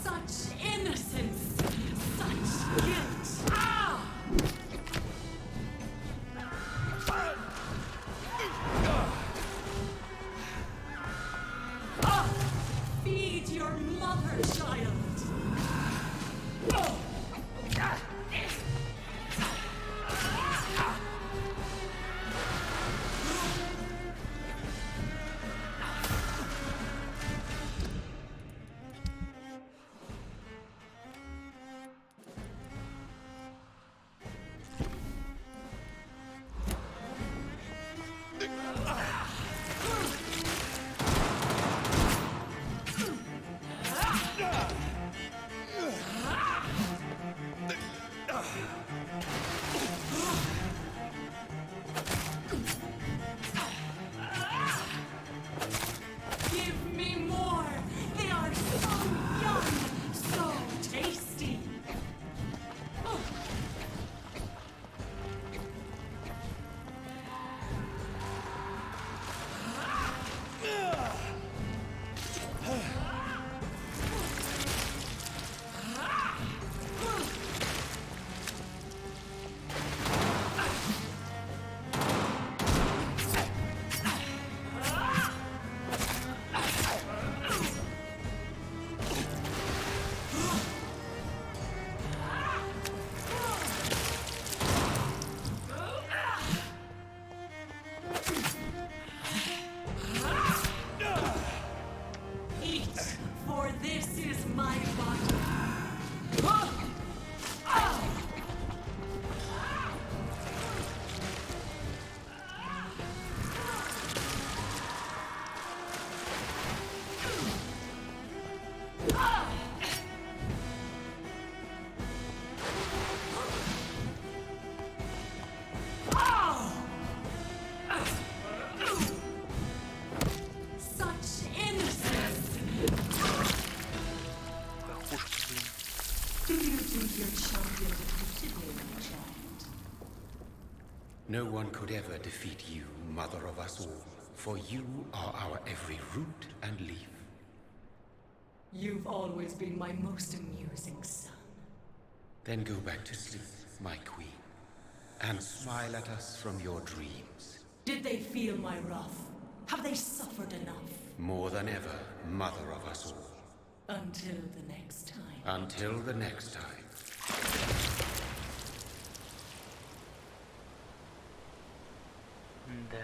Such innocence! Such guilt! Feed your mother, child! No one could ever defeat you, mother of us all, for you are our every root and leaf. You've always been my most amusing son. Then go back to sleep, my queen, and smile at us from your dreams. Did they feel my wrath? Have they suffered enough? More than ever, mother of us all. Until the next time. Until the next time. Да.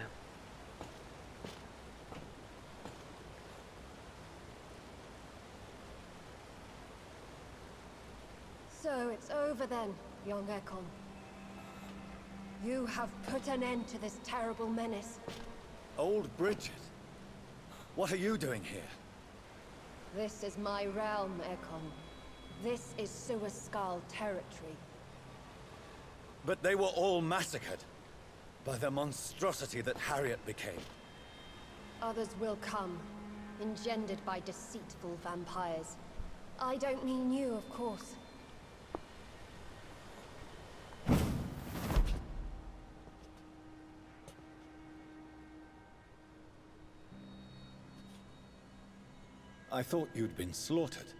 So it's over then, young Ekon. You have put an end to this terrible menace. Old Bridget? What are you doing here? This is my realm, Ekon. This is Suaskal territory. But they were all massacred by the monstrosity that Harriet became. Others will come, engendered by deceitful vampires. I don't mean you, of course. I thought you'd been slaughtered,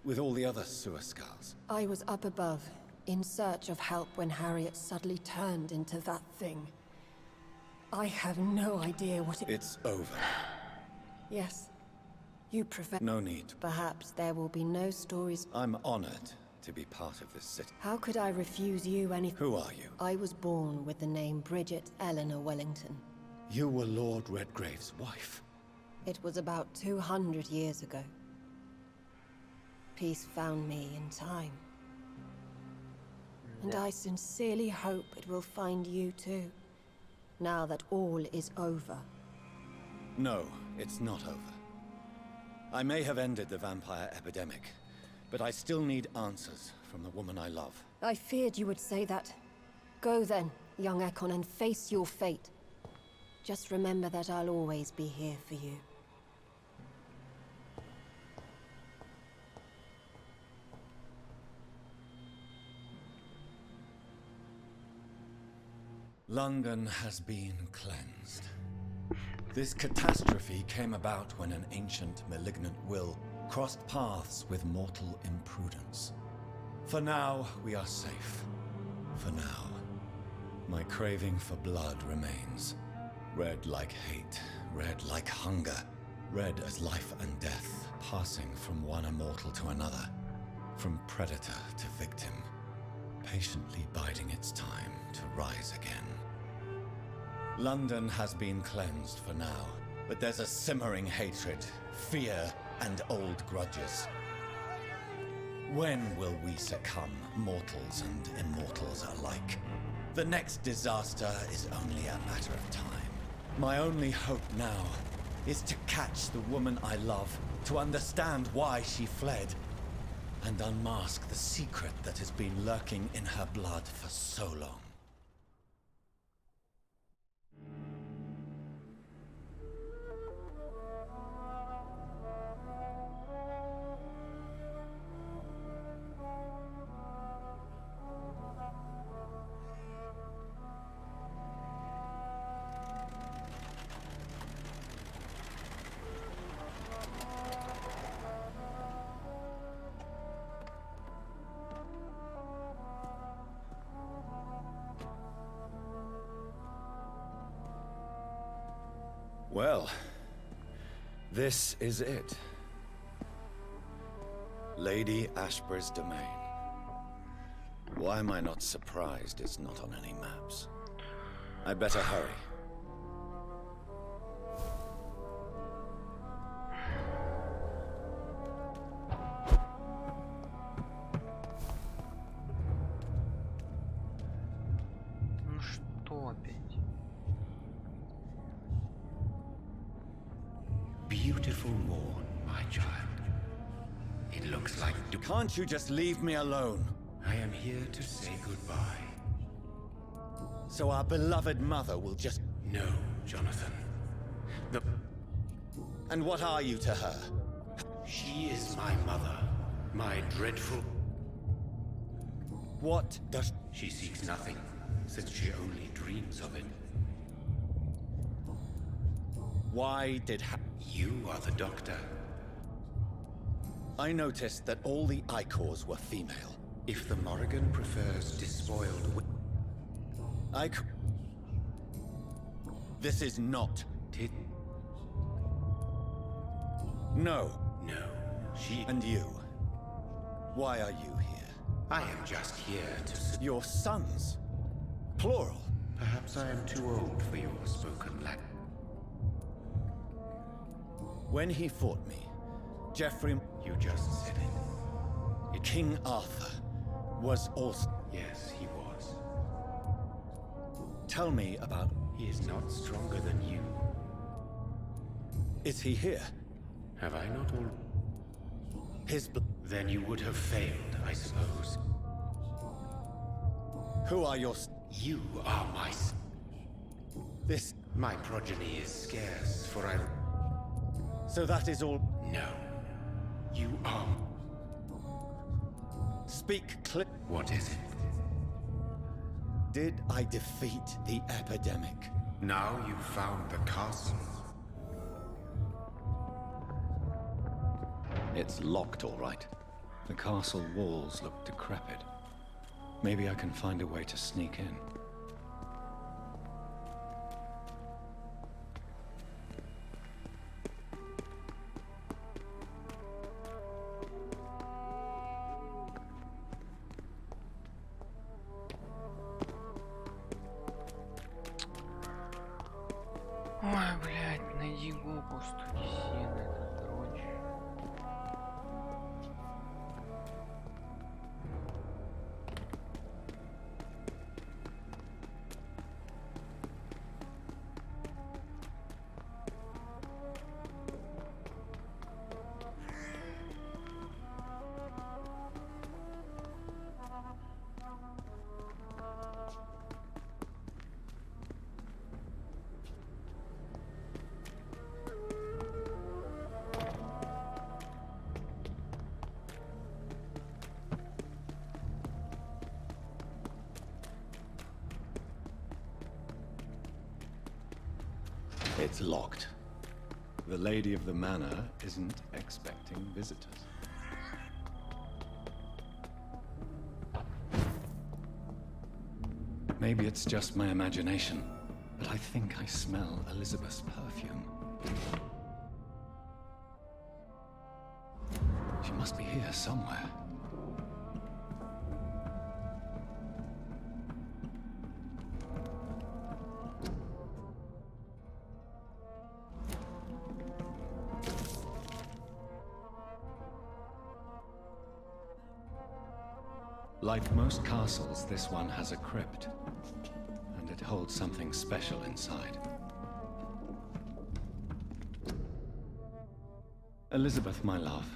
with all the other Suaskals. I was up above, in search of help when Harriet suddenly turned into that thing. I have no idea what it... It's over. Yes. You prefer... No need. Perhaps there will be no stories... I'm honored to be part of this city. How could I refuse you anything? Who are you? I was born with the name Bridget Eleanor Wellington. You were Lord Redgrave's wife. It was about 200 years ago. Peace found me in time. And I sincerely hope it will find you too, now that all is over. No, it's not over. I may have ended the vampire epidemic, but I still need answers from the woman I love. I feared you would say that. Go then, young Ekon, and face your fate. Just remember that I'll always be here for you. London has been cleansed. This catastrophe came about when an ancient malignant will crossed paths with mortal imprudence. For now, we are safe. For now. My craving for blood remains. Red like hate, red like hunger, red as life and death, passing from one immortal to another, from predator to victim, patiently biding its time to rise again. London has been cleansed for now, but there's a simmering hatred, fear, and old grudges. When will we succumb, mortals and immortals alike? The next disaster is only a matter of time. My only hope now is to catch the woman I love, to understand why she fled, and unmask the secret that has been lurking in her blood for so long. Well, this is it. Lady Ashbur's domain. Why am I not surprised it's not on any maps? I'd better hurry. Ну что опять? Beautiful morn, my child. It looks like... Can't you just leave me alone? I am here to say goodbye. So our beloved mother will just... No, Jonathan. And what are you to her? She is my mother. My dreadful... What does... She seeks nothing, since she only dreams. dreams of it. Why did You are the doctor. I noticed that all the Icors were female. If the Morrigan prefers despoiled This is not. Did... No. No, she... And you. Why are you here? I am just here to... Your sons. Plural. Perhaps I am too old for your spoken language. When he fought me, Geoffrey... You just said it. King Arthur was also... Yes, he was. Tell me about... He is not stronger than you. Is he here? Have I not all... His... Then you would have failed, I suppose. Who are your... You are my... This... My progeny is scarce, for I... So that is all... No. You are... Speak clear. What is it? Did I defeat the epidemic? Now you've found the castle. It's locked, all right. The castle walls look decrepit. Maybe I can find a way to sneak in. Ой, блядь, найди глупо, стуки сены, это дрочь. It's locked. The lady of the manor isn't expecting visitors. Maybe it's just my imagination, but I think I smell Elizabeth's perfume. She must be here somewhere. Like most castles, this one has a crypt, and it holds something special inside. Elizabeth, my love,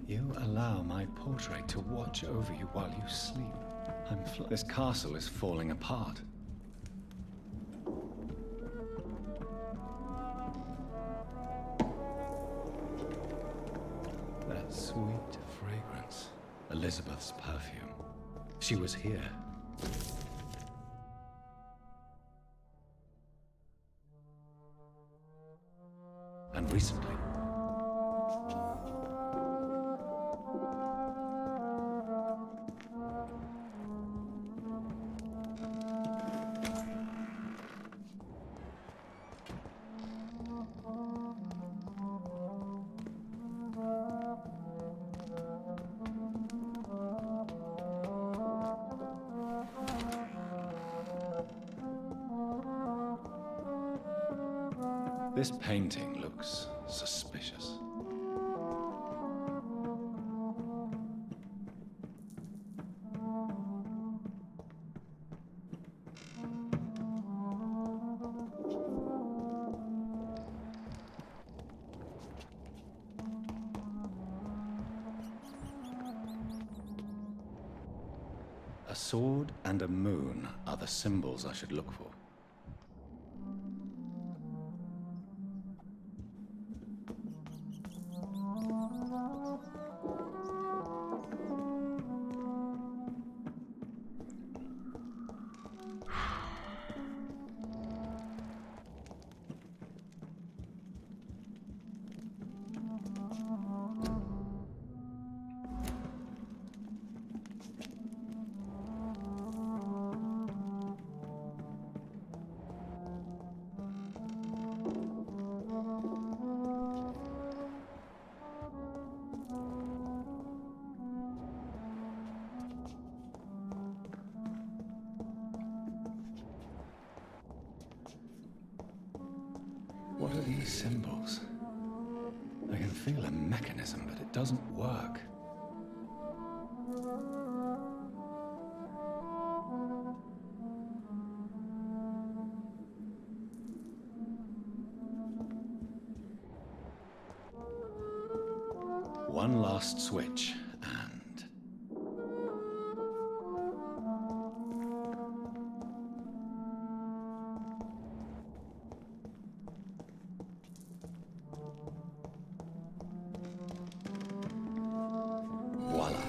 you allow my portrait to watch over you while you sleep. This castle is falling apart. That sweet fragrance. Elizabeth's perfume. She was here. And recently. This painting looks suspicious. A sword and a moon are the symbols I should look for. What are these symbols? I can feel a mechanism, but it doesn't work. One last switch, and... voila.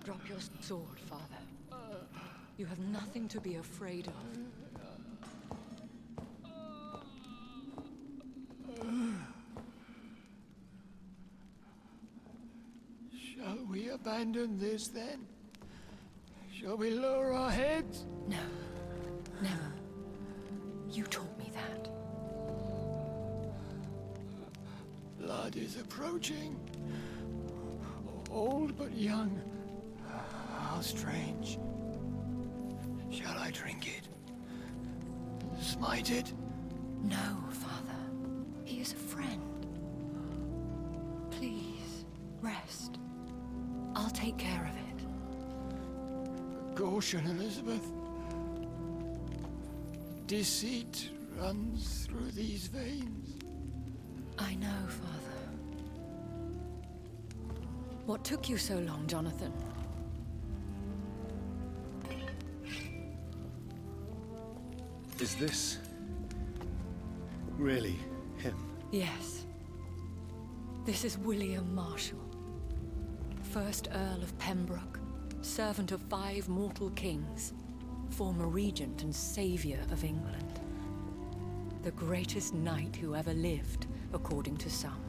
Drop your sword, Father. You have nothing to be afraid of. Shall we abandon this then? Shall we lower our heads? No. Never. You taught me that. Blood is approaching. Old but young. How strange. Shall I drink it? Smite it? No, Father. He is a friend. Please, rest. I'll take care of it. Caution, Elizabeth. Deceit runs through these veins. I know, Father. What took you so long, Jonathan? Is this... really him? Yes. This is William Marshall, 1st Earl of Pembroke, servant of 5 mortal kings, former regent and savior of England. The greatest knight who ever lived, according to some.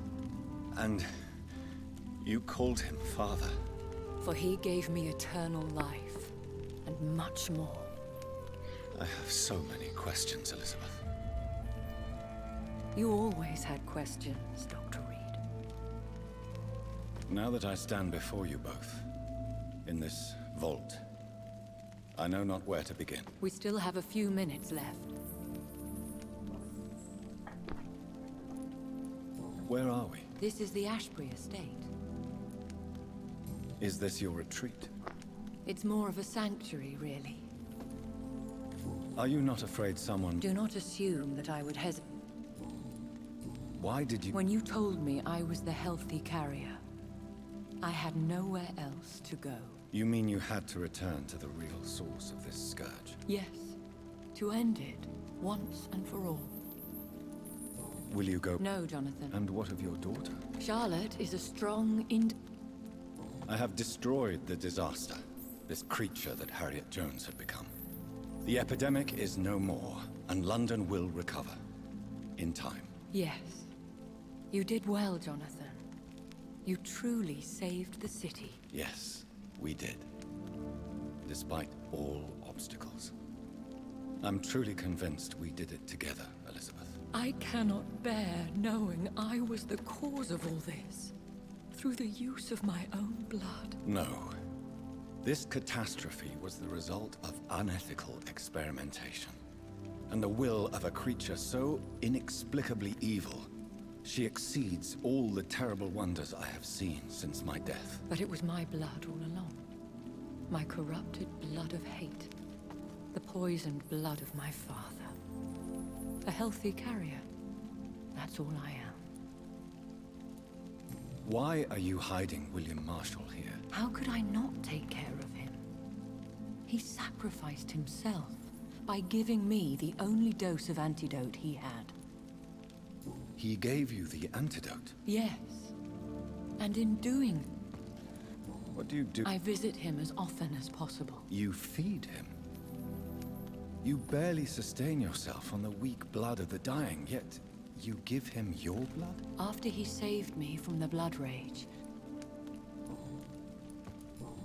And you called him father? For he gave me eternal life, and much more. I have so many questions, Elizabeth. You always had questions, Dr. Reed. Now that I stand before you both, in this vault, I know not where to begin. We still have a few minutes left. Where are we? This is the Ashbury estate. Is this your retreat? It's more of a sanctuary, really. Are you not afraid someone... Do not assume that I would hesitate. Why did you... When you told me I was the healthy carrier, I had nowhere else to go. You mean you had to return to the real source of this scourge? Yes. To end it, once and for all. Will you go... No, Jonathan. And what of your daughter? Charlotte is a strong I have destroyed the disaster, this creature that Harriet Jones had become. The epidemic is no more, and London will recover. In time. Yes. You did well, Jonathan. You truly saved the city. Yes, we did. Despite all obstacles. I'm truly convinced we did it together, Elizabeth. I cannot bear knowing I was the cause of all this. Through the use of my own blood. No. This catastrophe was the result of unethical experimentation. And the will of a creature so inexplicably evil, she exceeds all the terrible wonders I have seen since my death. But it was my blood all along. My corrupted blood of hate. The poisoned blood of my father. A healthy carrier. That's all I am. Why are you hiding William Marshall here? How could I not take care of him? He sacrificed himself by giving me the only dose of antidote he had. He gave you the antidote? Yes. And in doing... What do you do? I visit him as often as possible. You feed him? You barely sustain yourself on the weak blood of the dying, yet you give him your blood? After he saved me from the blood rage.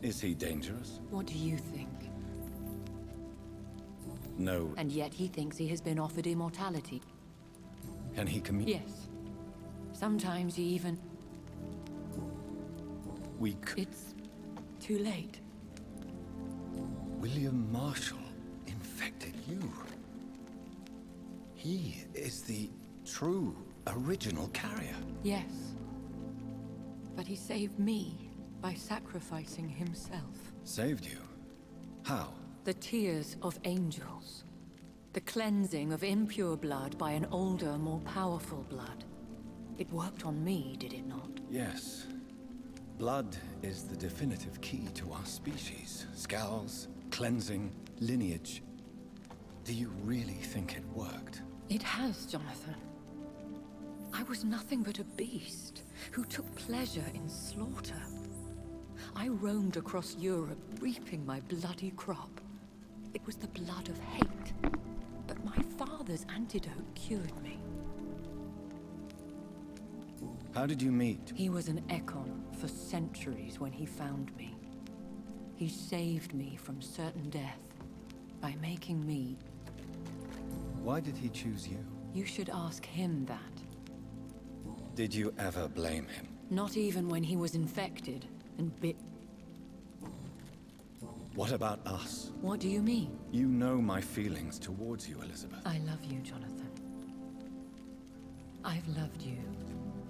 Is he dangerous? What do you think? No. And yet he thinks he has been offered immortality. Can he communicate? Yes. Sometimes he even... It's too late. William Marshall infected you. He is the true, original carrier. Yes. But he saved me by sacrificing himself. Saved you? How? The tears of angels. The cleansing of impure blood by an older, more powerful blood. It worked on me, did it not? Yes. Blood is the definitive key to our species. Scowls, cleansing, lineage. Do you really think it worked? It has, Jonathan. I was nothing but a beast who took pleasure in slaughter. I roamed across Europe, reaping my bloody crop. It was the blood of hate. But my father's antidote cured me. How did you meet? He was an Ekon for centuries when he found me. He saved me from certain death by making me... Why did he choose you? You should ask him that. Did you ever blame him? Not even when he was infected and bit... What about us? What do you mean? You know my feelings towards you, Elizabeth. I love you, Jonathan. I've loved you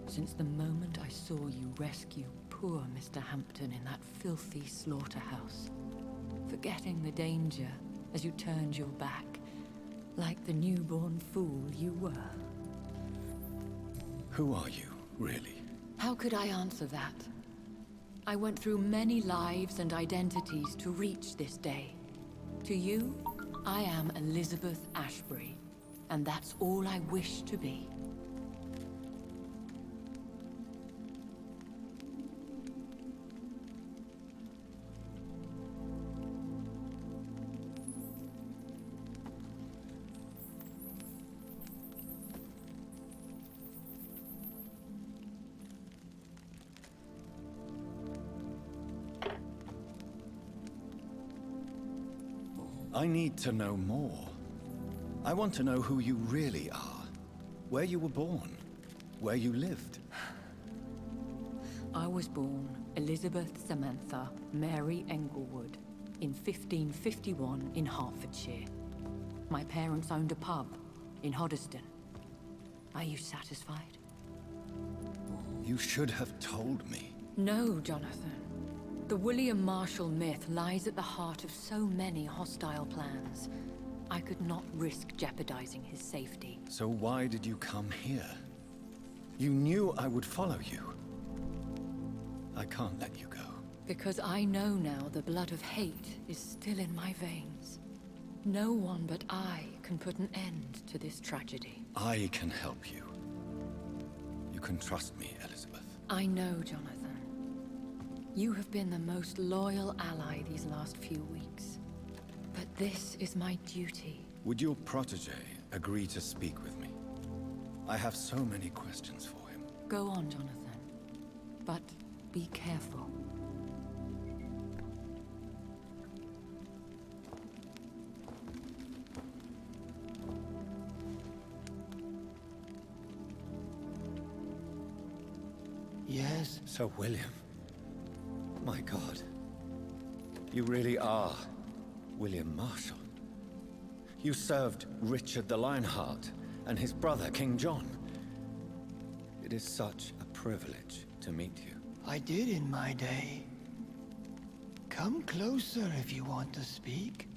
since the moment I saw you rescue poor Mr. Hampton in that filthy slaughterhouse, forgetting the danger as you turned your back, like the newborn fool you were. Who are you, really? How could I answer that? I went through many lives and identities to reach this day. To you, I am Elizabeth Ashbury, and that's all I wish to be. I need to know more. I want to know who you really are. Where you were born. Where you lived. I was born Elizabeth Samantha Mary Englewood in 1551 in Hertfordshire. My parents owned a pub in Hoddesdon. Are you satisfied? You should have told me. No, Jonathan. The William Marshall myth lies at the heart of so many hostile plans. I could not risk jeopardizing his safety. So why did you come here? You knew I would follow you. I can't let you go. Because I know now the blood of hate is still in my veins. No one but I can put an end to this tragedy. I can help you. You can trust me, Elizabeth. I know, Jonathan. You have been the most loyal ally these last few weeks. But this is my duty. Would your protege agree to speak with me? I have so many questions for him. Go on, Jonathan. But be careful. Yes? Sir William. My God. You really are William Marshall. You served Richard the Lionheart and his brother, King John. It is such a privilege to meet you. I did in my day. Come closer if you want to speak.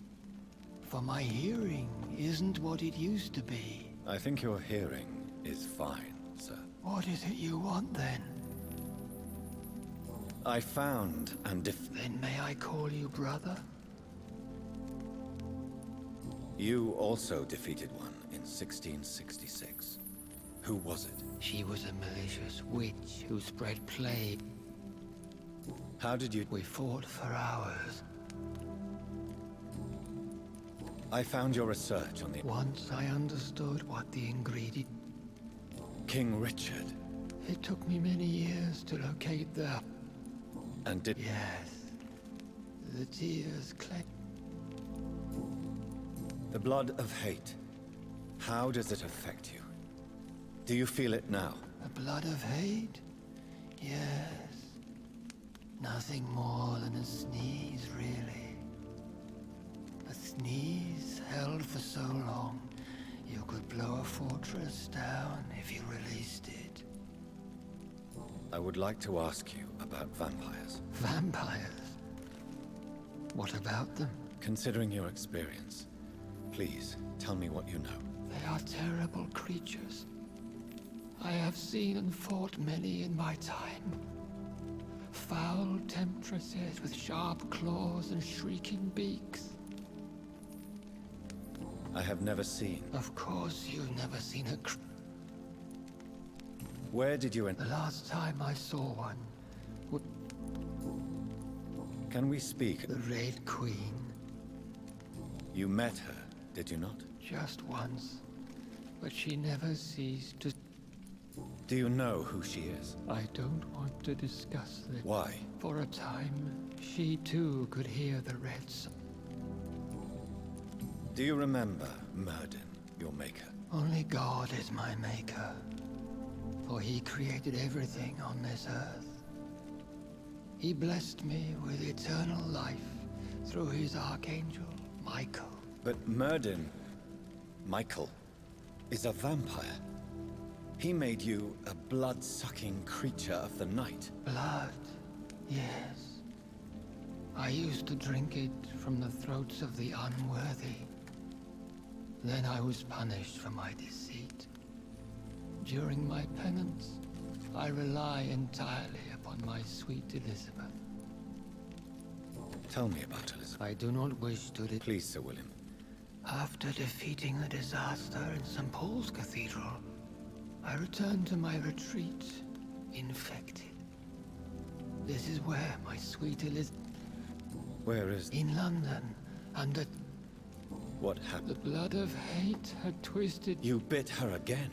For my hearing isn't what it used to be. I think your hearing is fine, sir. What is it you want then? I found and Then may I call you brother? You also defeated one in 1666. Who was it? She was a malicious witch who spread plague. How did you... We fought for hours. I found your research on the... Once I understood what the ingredient... King Richard. It took me many years to locate the... And did... Yes. The tears clay. The blood of hate. How does it affect you? Do you feel it now? The blood of hate? Yes. Nothing more than a sneeze, really. A sneeze held for so long, you could blow a fortress down if you released it. I would like to ask you about vampires. Vampires? What about them? Considering your experience, please tell me what you know. They are terrible creatures. I have seen and fought many in my time. Foul temptresses with sharp claws and shrieking beaks. I have never seen... Of course you've never seen a Where did you... The last time I saw one... Can we speak? The Red Queen. You met her, did you not? Just once. But she never ceased to... Do you know who she is? I don't want to discuss this. Why? For a time, she too could hear the red sun. Do you remember Myrddin, your maker? Only God is my maker. For he created everything on this earth. He blessed me with eternal life through his archangel, Michael. But Myrddin, Michael, is a vampire. He made you a blood-sucking creature of the night. Blood, yes. I used to drink it from the throats of the unworthy. Then I was punished for my deceit. During my penance, I rely entirely upon my sweet Elizabeth. Tell me about Elizabeth. I do not wish to... Please, Sir William. After defeating the disaster in St. Paul's Cathedral, I returned to my retreat, infected. This is where my sweet Elizabeth... Where is... In London, under... What happened? The blood of hate had twisted... You bit her again.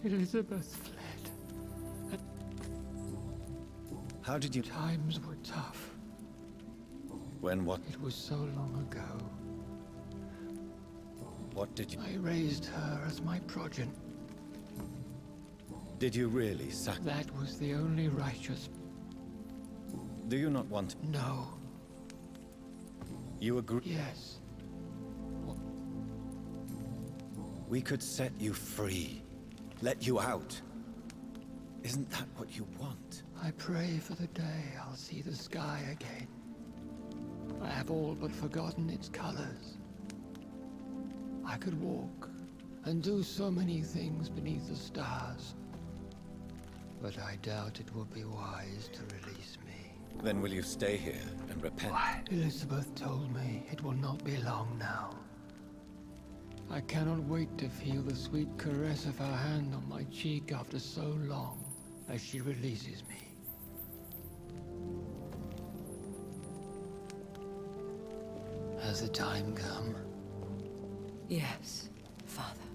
Elizabeth fled. How did you... Times were tough. When what... It was so long ago. What did you... I raised her as my progeny. Did you really That was the only righteous... Do you not want... No. You agree? Yes. We could set you free. Let you out. Isn't that what you want? I pray for the day I'll see the sky again. I have all but forgotten its colors. I could walk and do so many things beneath the stars. But I doubt it would be wise to release me. Then will you stay here and repent? Elizabeth told me it will not be long now. I cannot wait to feel the sweet caress of her hand on my cheek after so long as she releases me. Has the time come? Yes, Father.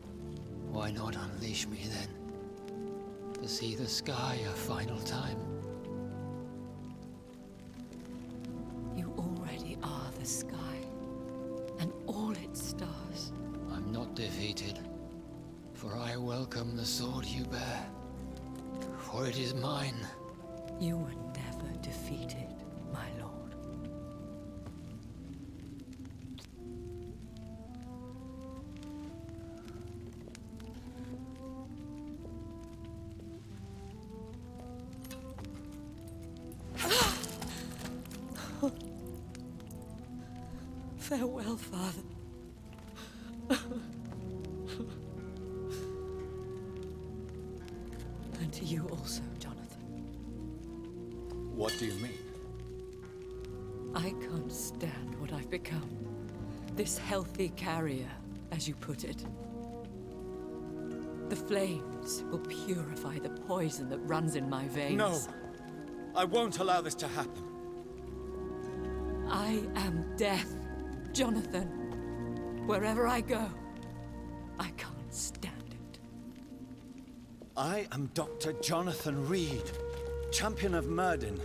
Why not unleash me then? To see the sky a final time? You already are the sky, and all its stars. I'm not defeated, for I welcome the sword you bear, for it is mine. You were never defeated, my lord. Farewell, Father. And to you also, Jonathan. What do you mean? I can't stand what I've become. This healthy carrier, as you put it. The flames will purify the poison that runs in my veins. No! I won't allow this to happen. I am death, Jonathan. Wherever I go, I can't stand it. I am Dr. Jonathan Reed, champion of Myrddin,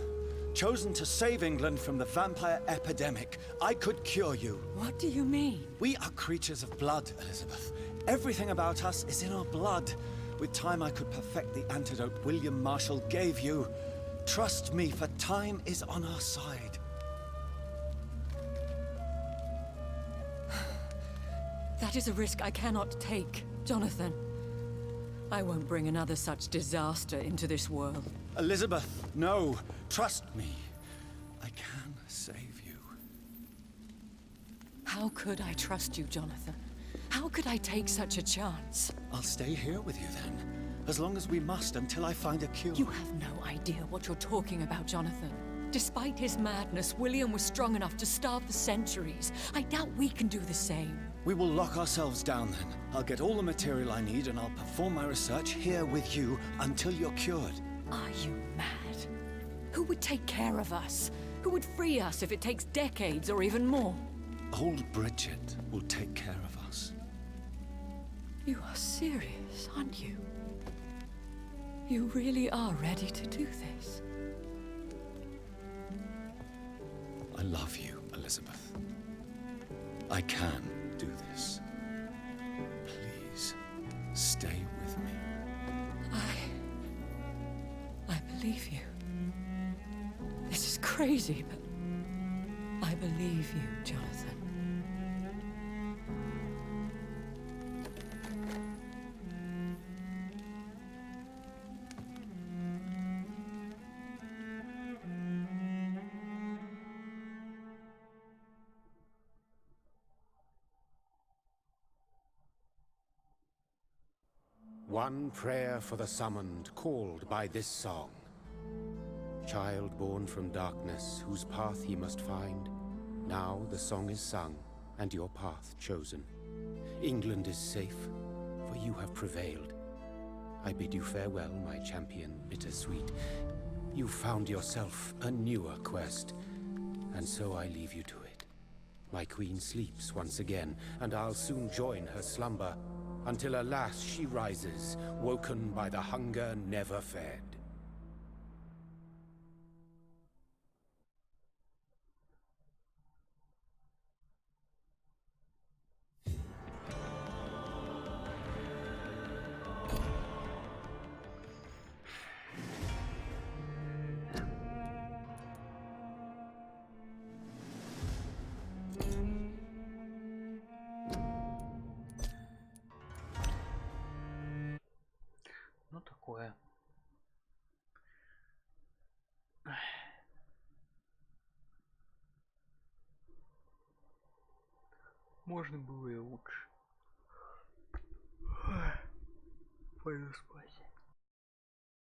chosen to save England from the vampire epidemic. I could cure you. What do you mean? We are creatures of blood, Elizabeth. Everything about us is in our blood. With time, I could perfect the antidote William Marshall gave you. Trust me, for time is on our side. That is a risk I cannot take, Jonathan. I won't bring another such disaster into this world. Elizabeth, no. Trust me. I can save you. How could I trust you, Jonathan? How could I take such a chance? I'll stay here with you then. As long as we must, until I find a cure. You have no idea what you're talking about, Jonathan. Despite his madness, William was strong enough to starve for centuries. I doubt we can do the same. We will lock ourselves down then. I'll get all the material I need and I'll perform my research here with you until you're cured. Are you mad? Who would take care of us? Who would free us if it takes decades or even more? Old Bridget will take care of us. You are serious, aren't you? You really are ready to do this? I love you, Elizabeth. I can do this. Please, stay with me. I believe you. This is crazy, but I believe you, Jonathan. One prayer for the summoned, called by this song. Child born from darkness, whose path ye must find. Now the song is sung, and your path chosen. England is safe, for you have prevailed. I bid you farewell, my champion bittersweet. You found yourself a newer quest, and so I leave you to it. My queen sleeps once again, and I'll soon join her slumber, until alas she rises, woken by the hunger never fed. Ну такое. Можно было и лучше. Пойду спать.